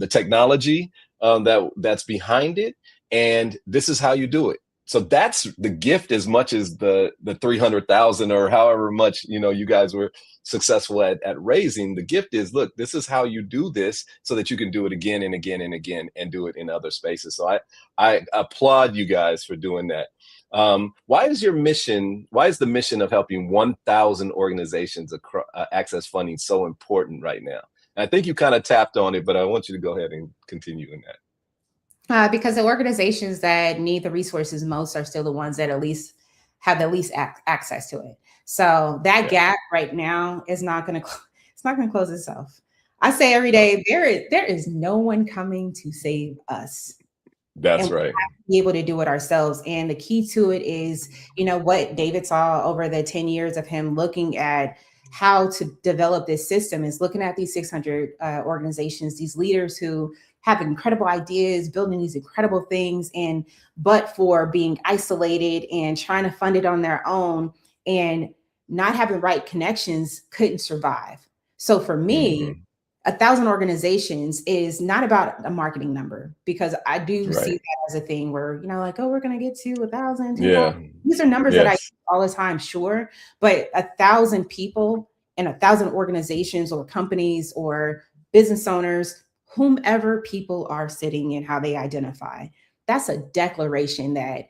technology that's behind it, and this is how you do it. So that's the gift as much as the 300,000 or however much, you know, you guys were successful at raising. The gift is, look, this is how you do this so that you can do it again and again and again and do it in other spaces. So I applaud you guys for doing that. Why is the mission of helping 1,000 organizations access funding so important right now? And I think you kind of tapped on it, but I want you to go ahead and continue in that. Because the organizations that need the resources most are still the ones that at least have the least access to it. So that gap right now is not going to close itself. I say every day, there is no one coming to save us. That's right. We have to be able to do it ourselves. And the key to it is, you know, what David saw over the 10 years of him looking at how to develop this system is looking at these 600 organizations, these leaders who have incredible ideas, building these incredible things, but for being isolated and trying to fund it on their own and not having the right connections, couldn't survive. So for me, 1,000 organizations is not about a marketing number, because I do see that as a thing where, you know, like, oh, we're going to get to 1,000. These are numbers that I use all the time, sure. But 1,000 people and 1,000 organizations or companies or business owners, whomever people are sitting and how they identify, that's a declaration that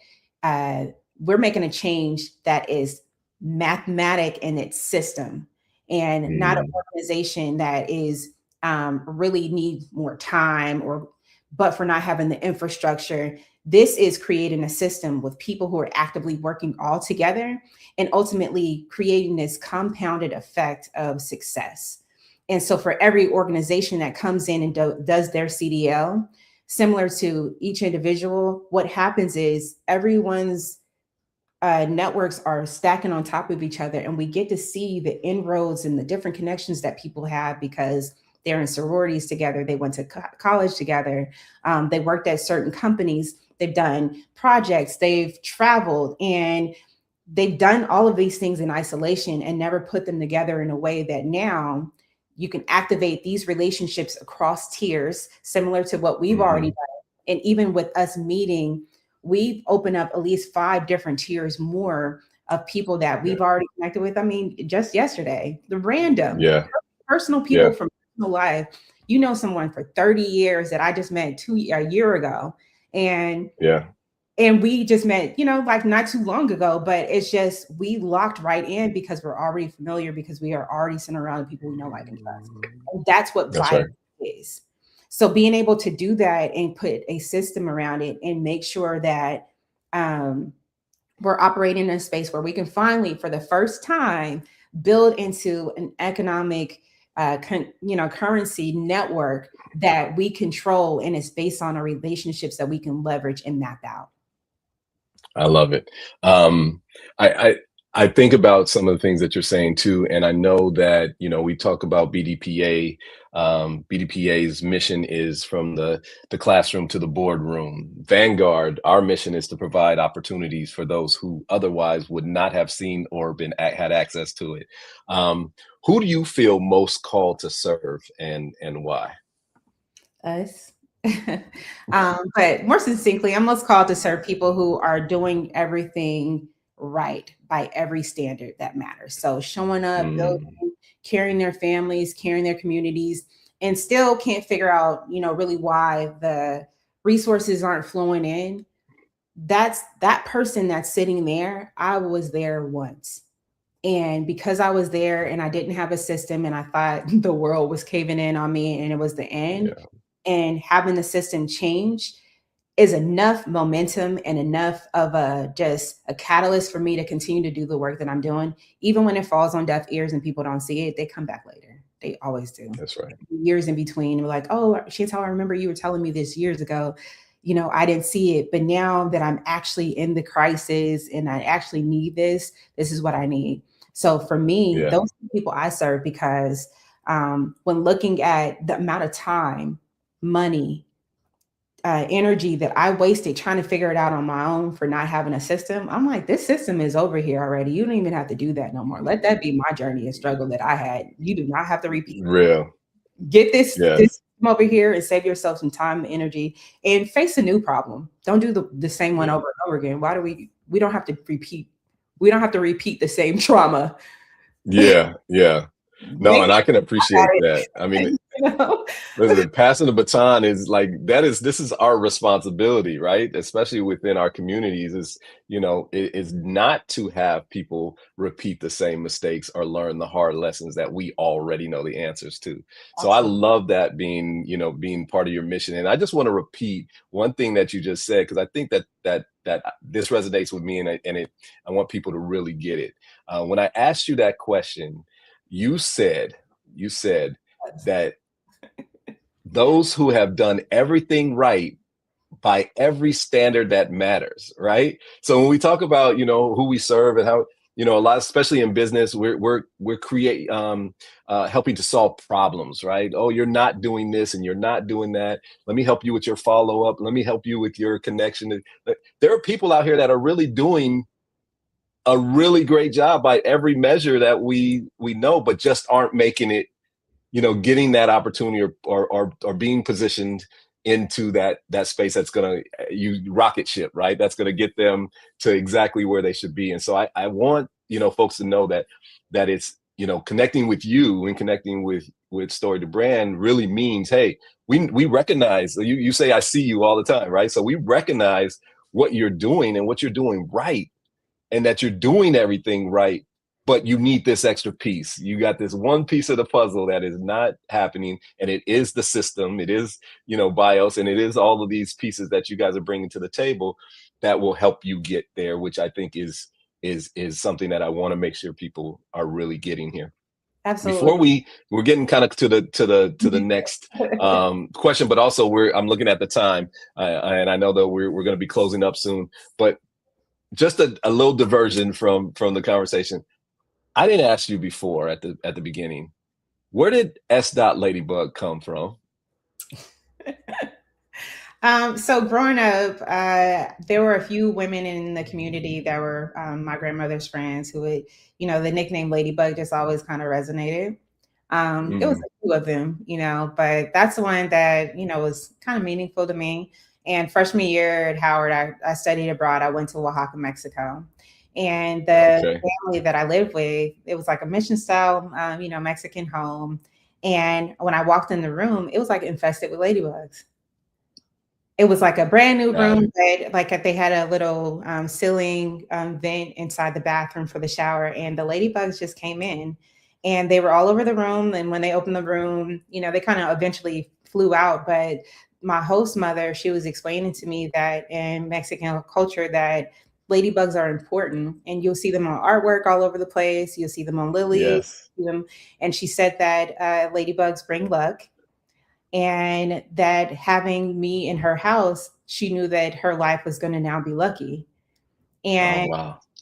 we're making a change that is mathematic in its system, and not an organization that is really needs more time but for not having the infrastructure. This is creating a system with people who are actively working all together and ultimately creating this compounded effect of success. And so for every organization that comes in and does their CDL, similar to each individual, what happens is everyone's networks are stacking on top of each other, and we get to see the inroads and the different connections that people have because they're in sororities together, they went to college together, they worked at certain companies, they've done projects, they've traveled, and they've done all of these things in isolation and never put them together in a way that now you can activate these relationships across tiers, similar to what we've already done. And even with us meeting, we've opened up at least 5 different tiers more of people that we've already connected with. I mean, just yesterday, the random personal people from personal life. You know, someone for 30 years that I just met a year ago. And and we just met, you know, like not too long ago, but it's just, we locked right in because we're already familiar, because we are already sitting around with people we know, like, and trust. And that's what vibe is. So being able to do that and put a system around it and make sure that we're operating in a space where we can finally, for the first time, build into an economic currency network that we control, and it's based on our relationships that we can leverage and map out. I love it. I think about some of the things that you're saying too, and I know that, you know, we talk about BDPA. BDPA's mission is from the classroom to the boardroom. Vanguard, our mission is to provide opportunities for those who otherwise would not have seen or had access to it. Who do you feel most called to serve, and why? Us. But more succinctly, I'm most called to serve people who are doing everything right by every standard that matters. So showing up, building, carrying their families, carrying their communities, and still can't figure out, you know, really why the resources aren't flowing in. That's that person that's sitting there. I was there once. And because I was there and I didn't have a system and I thought the world was caving in on me and it was the end, and having the system change is enough momentum and enough of just a catalyst for me to continue to do the work that I'm doing. Even when it falls on deaf ears and people don't see it, they come back later. They always do. That's right. Years in between, we're like, oh, Shantelle, I remember you were telling me this years ago. You know, I didn't see it, but now that I'm actually in the crisis and I actually need this is what I need. So for me, those are the people I serve, because when looking at the amount of time, money, energy that I wasted trying to figure it out on my own for not having a system, I'm like, this system is over here already. You don't even have to do that no more. Let that be my journey and struggle that I had. You do not have to repeat. Get this over here and save yourself some time and energy and face a new problem. Don't do the same one over and over again. Why do we don't have to repeat. We don't have to repeat the same trauma. No, and I can appreciate that. I mean, you know? Listen, passing the baton is like, this is our responsibility, right? Especially within our communities, is, you know, it is not to have people repeat the same mistakes or learn the hard lessons that we already know the answers to. So I love that being part of your mission. And I just want to repeat one thing that you just said, because I think that this resonates with me, and I want people to really get it. When I asked you that question, you said that those who have done everything right by every standard that matters, right? So when we talk about, you know, who we serve and how, you know, a lot, especially in business, we're helping to solve problems, right? Oh, you're not doing this and you're not doing that. Let me help you with your follow-up. Let me help you with your connection. There are people out here that are really doing a really great job by every measure that we know, but just aren't making it, you know, getting that opportunity or being positioned into that space that's going to rocket ship, right? That's going to get them to exactly where they should be. And so I want, you know, folks to know that it's, you know, connecting with you and connecting with Story to Brand really means, hey, we recognize, you say, I see you all the time, right? So we recognize what you're doing and what you're doing right, and that you're doing everything right, but you need this extra piece. You got this one piece of the puzzle that is not happening, and it is the system. It is, you know, BIOS, and it is all of these pieces that you guys are bringing to the table that will help you get there, which I think is something that I want to make sure people are really getting here. Absolutely. Before we're getting kind of to the next question, but also I'm looking at the time, and I know that we're going to be closing up soon, but just a little diversion from the conversation. I didn't ask you before at the beginning, where did Ladybug come from? So growing up, there were a few women in the community that were my grandmother's friends who would, the nickname Ladybug just always kind of resonated. It was a few of them, but that's the one that, was kind of meaningful to me. And freshman year at Howard, I studied abroad. I went to Oaxaca, Mexico. And the family that I lived with, it was like a mission style, Mexican home. And when I walked in the room, it was like infested with ladybugs. It was like a brand new room, but like they had a little ceiling vent inside the bathroom for the shower, and the ladybugs just came in, and they were all over the room. And when they opened the room, they kind of eventually flew out. But my host mother, she was explaining to me that in Mexican culture that ladybugs are important, and you'll see them on artwork all over the place. You'll see them on lilies. Yes. And she said that ladybugs bring luck. And that having me in her house, she knew that her life was going to now be lucky. And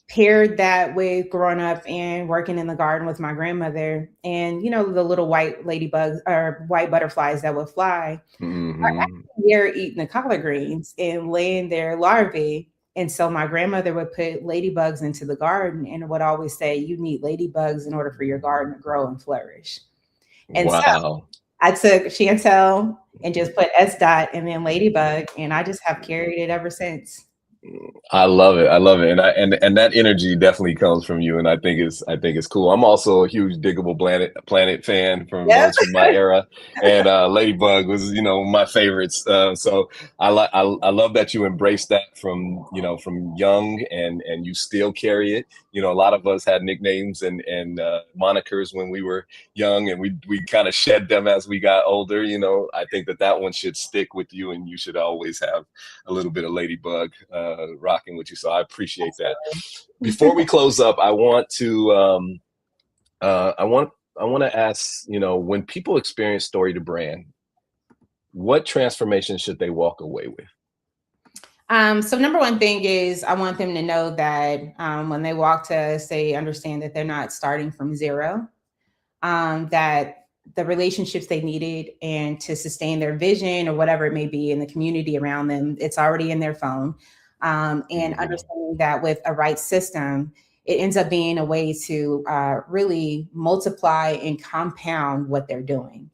paired that with growing up and working in the garden with my grandmother and, the little white ladybugs or white butterflies that would fly, are actually there eating the collard greens and laying their larvae. And so my grandmother would put ladybugs into the garden and would always say, you need ladybugs in order for your garden to grow and flourish. And so I took Shantelle and just put S. and then Ladybug, and I just have carried it ever since. I love it. I love it. And that energy definitely comes from you. And I think it's cool. I'm also a huge Diggable Planet fan from those from my era. And Ladybug was, my favorites. So I love that you embraced that from young and you still carry it. A lot of us had nicknames and monikers when we were young, and we kind of shed them as we got older. I think that one should stick with you, and you should always have a little bit of Ladybug rocking with you. So I appreciate that. Before we close up, I want to ask, when people experience story to brand, what transformation should they walk away with? So number one thing is I want them to know that when they walk to us, they understand that they're not starting from zero, that the relationships they needed and to sustain their vision or whatever it may be in the community around them, it's already in their phone. And understanding that with a right system, it ends up being a way to really multiply and compound what they're doing.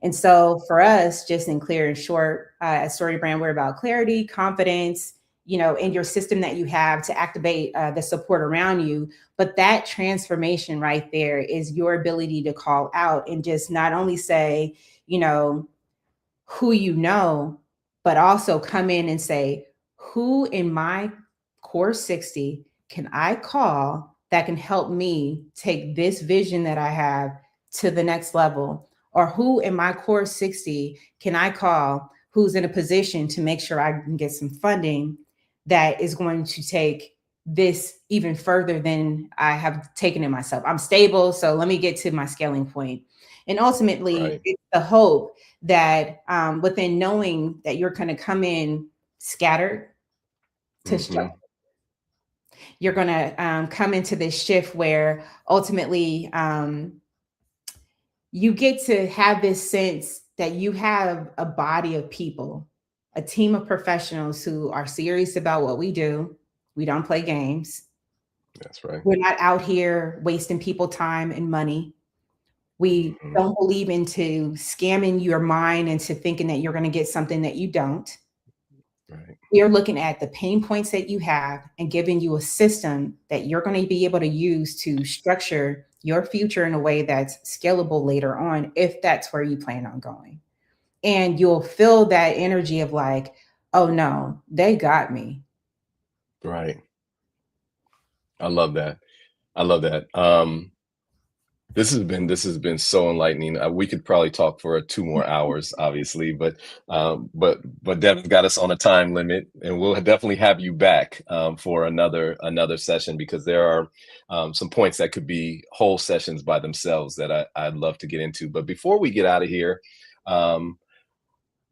And so for us, just in clear and short, at Story Brand, we're about clarity, confidence, in your system that you have to activate the support around you. But that transformation right there is your ability to call out and just not only say, who but also come in and say, who in my core 60 can I call that can help me take this vision that I have to the next level? Or who in my core 60 can I call who's in a position to make sure I can get some funding that is going to take this even further than I have taken it myself. I'm stable, so let me get to my scaling point. And ultimately, it's the hope that within knowing that you're going to come in scattered to structure, you're going to come into this shift where ultimately you get to have this sense that you have a body of people, a team of professionals who are serious about what we do. We don't play games. That's right. We're not out here wasting people time and money. We don't believe into scamming your mind into thinking that you're going to get something that you don't. Right. We are looking at the pain points that you have and giving you a system that you're going to be able to use to structure your future in a way that's scalable later on, if that's where you plan on going. And you'll feel that energy of like, oh no, they got me. Right. I love that. This has been so enlightening. We could probably talk for 2 more hours, obviously, but Devin's got us on a time limit, and we'll definitely have you back for another session, because there are some points that could be whole sessions by themselves that I'd love to get into. But before we get out of here,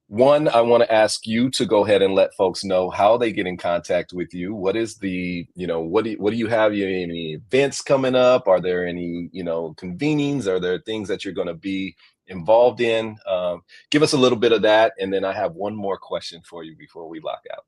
one, I want to ask you to go ahead and let folks know how they get in contact with you. What is the, what do you have? Any events coming up? Are there any, convenings? Are there things that you're going to be involved in. Give us a little bit of that. And then I have one more question for you before we lock out.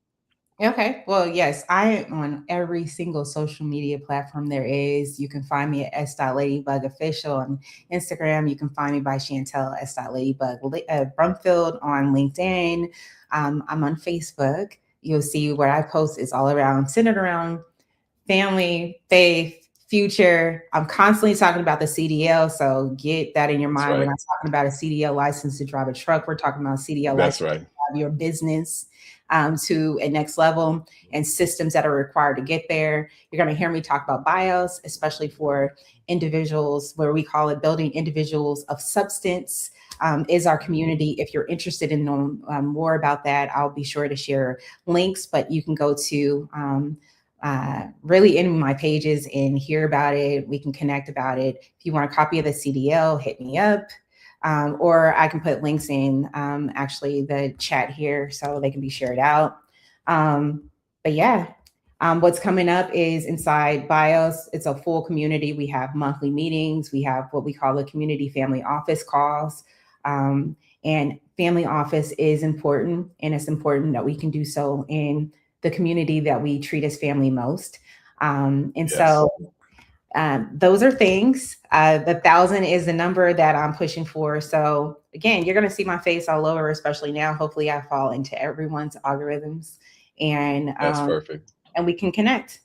Okay. Well, yes, I am on every single social media platform there is. You can find me at s.ladybug official on Instagram. You can find me by Shantelle s.ladybug. Brumfield on LinkedIn. I'm on Facebook. You'll see where I post is all around, centered around family, faith, future. I'm constantly talking about the CDL. So get that in your mind. We're not talking about a CDL license to drive a truck. We're talking about a CDL license to drive your business to a next level, and systems that are required to get there. You're going to hear me talk about BIOS, especially for individuals, where we call it building individuals of substance. Is our community. If you're interested in knowing more about that, I'll be sure to share links, but you can go to really any of my pages and hear about it. We can connect about it. If you want a copy of the CDL, hit me up. Or I can put links in actually the chat here so they can be shared out. But yeah, what's coming up is inside BIOS. It's a full community. We have monthly meetings. We have what we call the community family office calls. And family office is important, and it's important that we can do so in the community that we treat as family most. So those are things. The 1,000 is the number that I'm pushing for. So again, you're going to see my face all over, especially now. Hopefully I fall into everyone's algorithms, and that's perfect. And we can connect.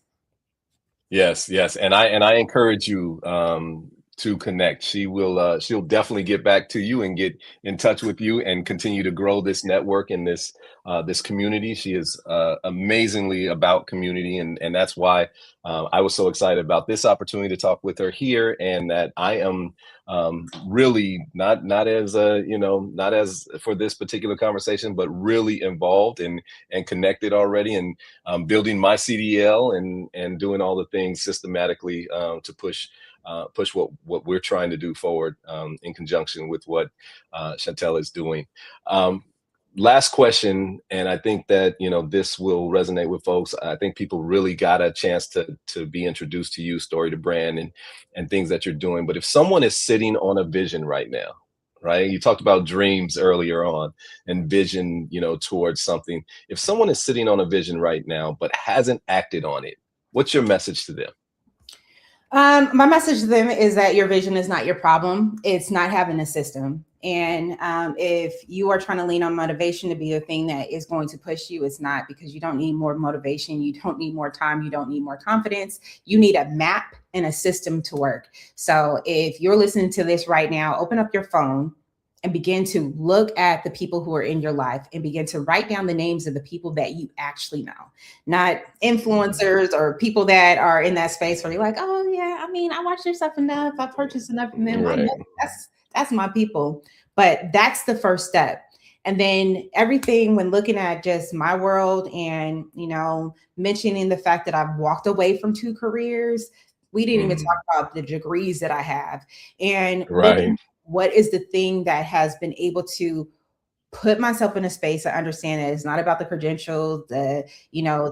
Yes. And I encourage you to connect. She'll definitely get back to you and get in touch with you and continue to grow this network and this community. She is amazingly about community, and that's why I was so excited about this opportunity to talk with her here, and that I am really not as not as for this particular conversation, but really involved and connected already, and building my CDL and doing all the things systematically to push what we're trying to do forward in conjunction with what Shantelle is doing. Last question, and I think that this will resonate with folks. I think people really got a chance to be introduced to you, story to brand, and things that you're doing. But if someone is sitting on a vision right now, right? You talked about dreams earlier on and vision, towards something. If someone is sitting on a vision right now but hasn't acted on it, what's your message to them? My message to them is that your vision is not your problem. It's not having a system. And if you are trying to lean on motivation to be the thing that is going to push you, it's not, because you don't need more motivation. You don't need more time. You don't need more confidence. You need a map and a system to work. So if you're listening to this right now, open up your phone and begin to look at the people who are in your life and begin to write down the names of the people that you actually know, not influencers or people that are in that space where you're like, oh yeah, I mean, I watch their stuff enough. I purchased enough from them. Right. That's my people. But that's the first step. And then everything, when looking at just my world and, mentioning the fact that I've walked away from 2 careers, we didn't even talk about the degrees that I have. And what is the thing that has been able to put myself in a space to understand that it's not about the credentials, the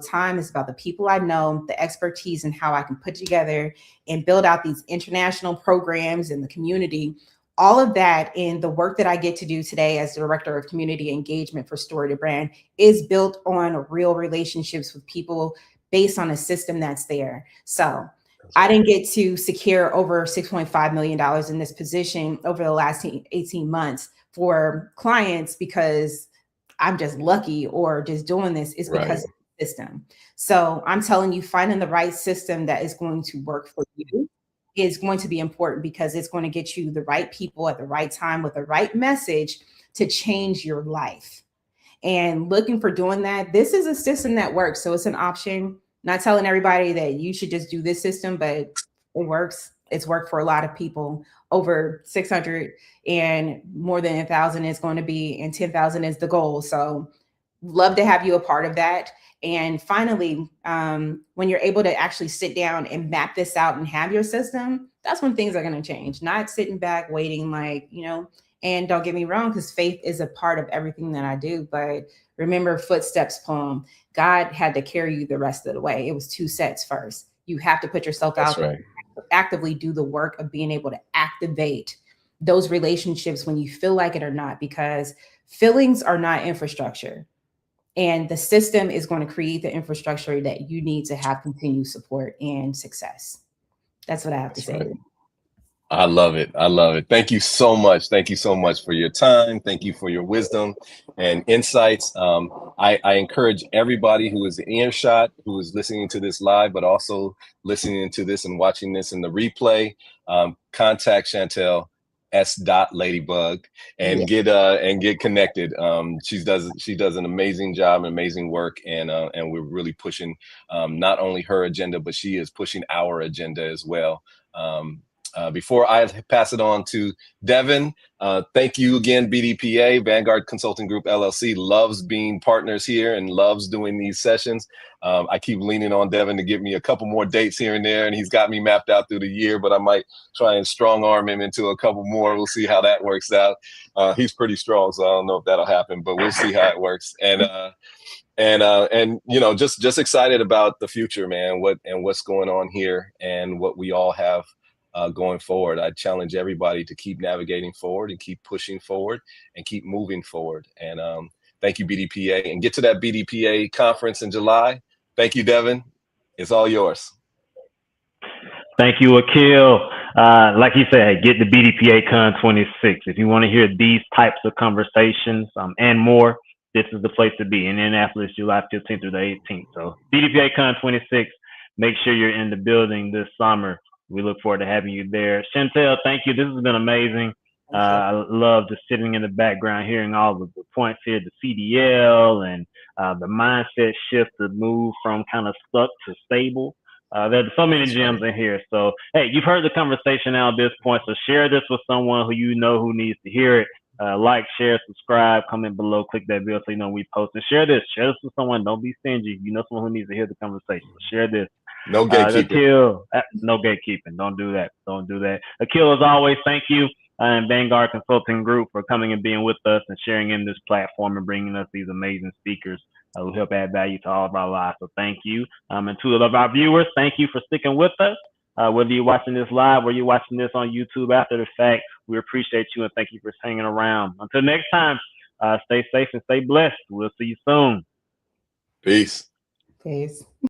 time, is about the people I know, the expertise, and how I can put together and build out these international programs in the community. All of that in the work that I get to do today as Director of Community Engagement for Story to Brand is built on real relationships with people based on a system that's there. So I didn't get to secure over $6.5 million in this position over the last 18 months for clients because I'm just lucky or just doing this. It's because of the system. So I'm telling you, finding the right system that is going to work for you is going to be important, because it's going to get you the right people at the right time with the right message to change your life. And looking for doing that, this is a system that works. So it's an option. Not telling everybody that you should just do this system, but it works. It's worked for a lot of people. Over 600 and more than 1,000 is going to be, and 10,000 is the goal. So love to have you a part of that. And finally, when you're able to actually sit down and map this out and have your system, that's when things are going to change. Not sitting back, waiting, and don't get me wrong, because faith is a part of everything that I do. But remember Footsteps poem, God had to carry you the rest of the way. It was 2 sets first. You have to put yourself out there, actively do the work of being able to activate those relationships when you feel like it or not, because feelings are not infrastructure. And the system is going to create the infrastructure that you need to have continued support and success. That's what I have to say. Right. I love it. I love it. Thank you so much. Thank you so much for your time. Thank you for your wisdom and insights. I encourage everybody who is in earshot, who is listening to this live, but also listening to this and watching this in the replay, contact Shantelle S.Ladybug and get connected. She does an amazing job, amazing work, and we're really pushing not only her agenda, but she is pushing our agenda as well. Before I pass it on to Devin, thank you again, BDPA, Vanguard Consulting Group, LLC, loves being partners here and loves doing these sessions. I keep leaning on Devin to give me a couple more dates here and there, and he's got me mapped out through the year, but I might try and strong arm him into a couple more. We'll see how that works out. He's pretty strong, so I don't know if that'll happen, but we'll see how it works. And you know, just excited about the future, man, what's going on here and what we all have going forward. I challenge everybody to keep navigating forward and keep pushing forward and keep moving forward. And thank you, BDPA, and get to that BDPA conference in July. Thank you, Devin. It's all yours. Thank you, Akil. Like you said, get the BDPA Con 26. If you want to hear these types of conversations and more, this is the place to be in Indianapolis, July 15th through the 18th. So BDPA Con 26, make sure you're in the building this summer. We look forward to having you there. Shantelle, thank you. This has been amazing. I love just sitting in the background, hearing all of the points here, the CDL and the mindset shift to move from kind of stuck to stable. There's so many gems in here. So, hey, you've heard the conversation now at this point. So share this with someone who you know who needs to hear it. Like, share, subscribe, comment below, click that bell so you know we post it. Share this with someone. Don't be stingy. You know someone who needs to hear the conversation. So share this. No gatekeeping. Akil, no gatekeeping. Don't do that. Don't do that. Akil, as always, thank you and Vanguard Consulting Group for coming and being with us and sharing in this platform and bringing us these amazing speakers who help add value to all of our lives. So thank you. And to all of our viewers, thank you for sticking with us. Whether you're watching this live or you're watching this on YouTube after the fact, we appreciate you and thank you for hanging around. Until next time, stay safe and stay blessed. We'll see you soon. Peace. Peace.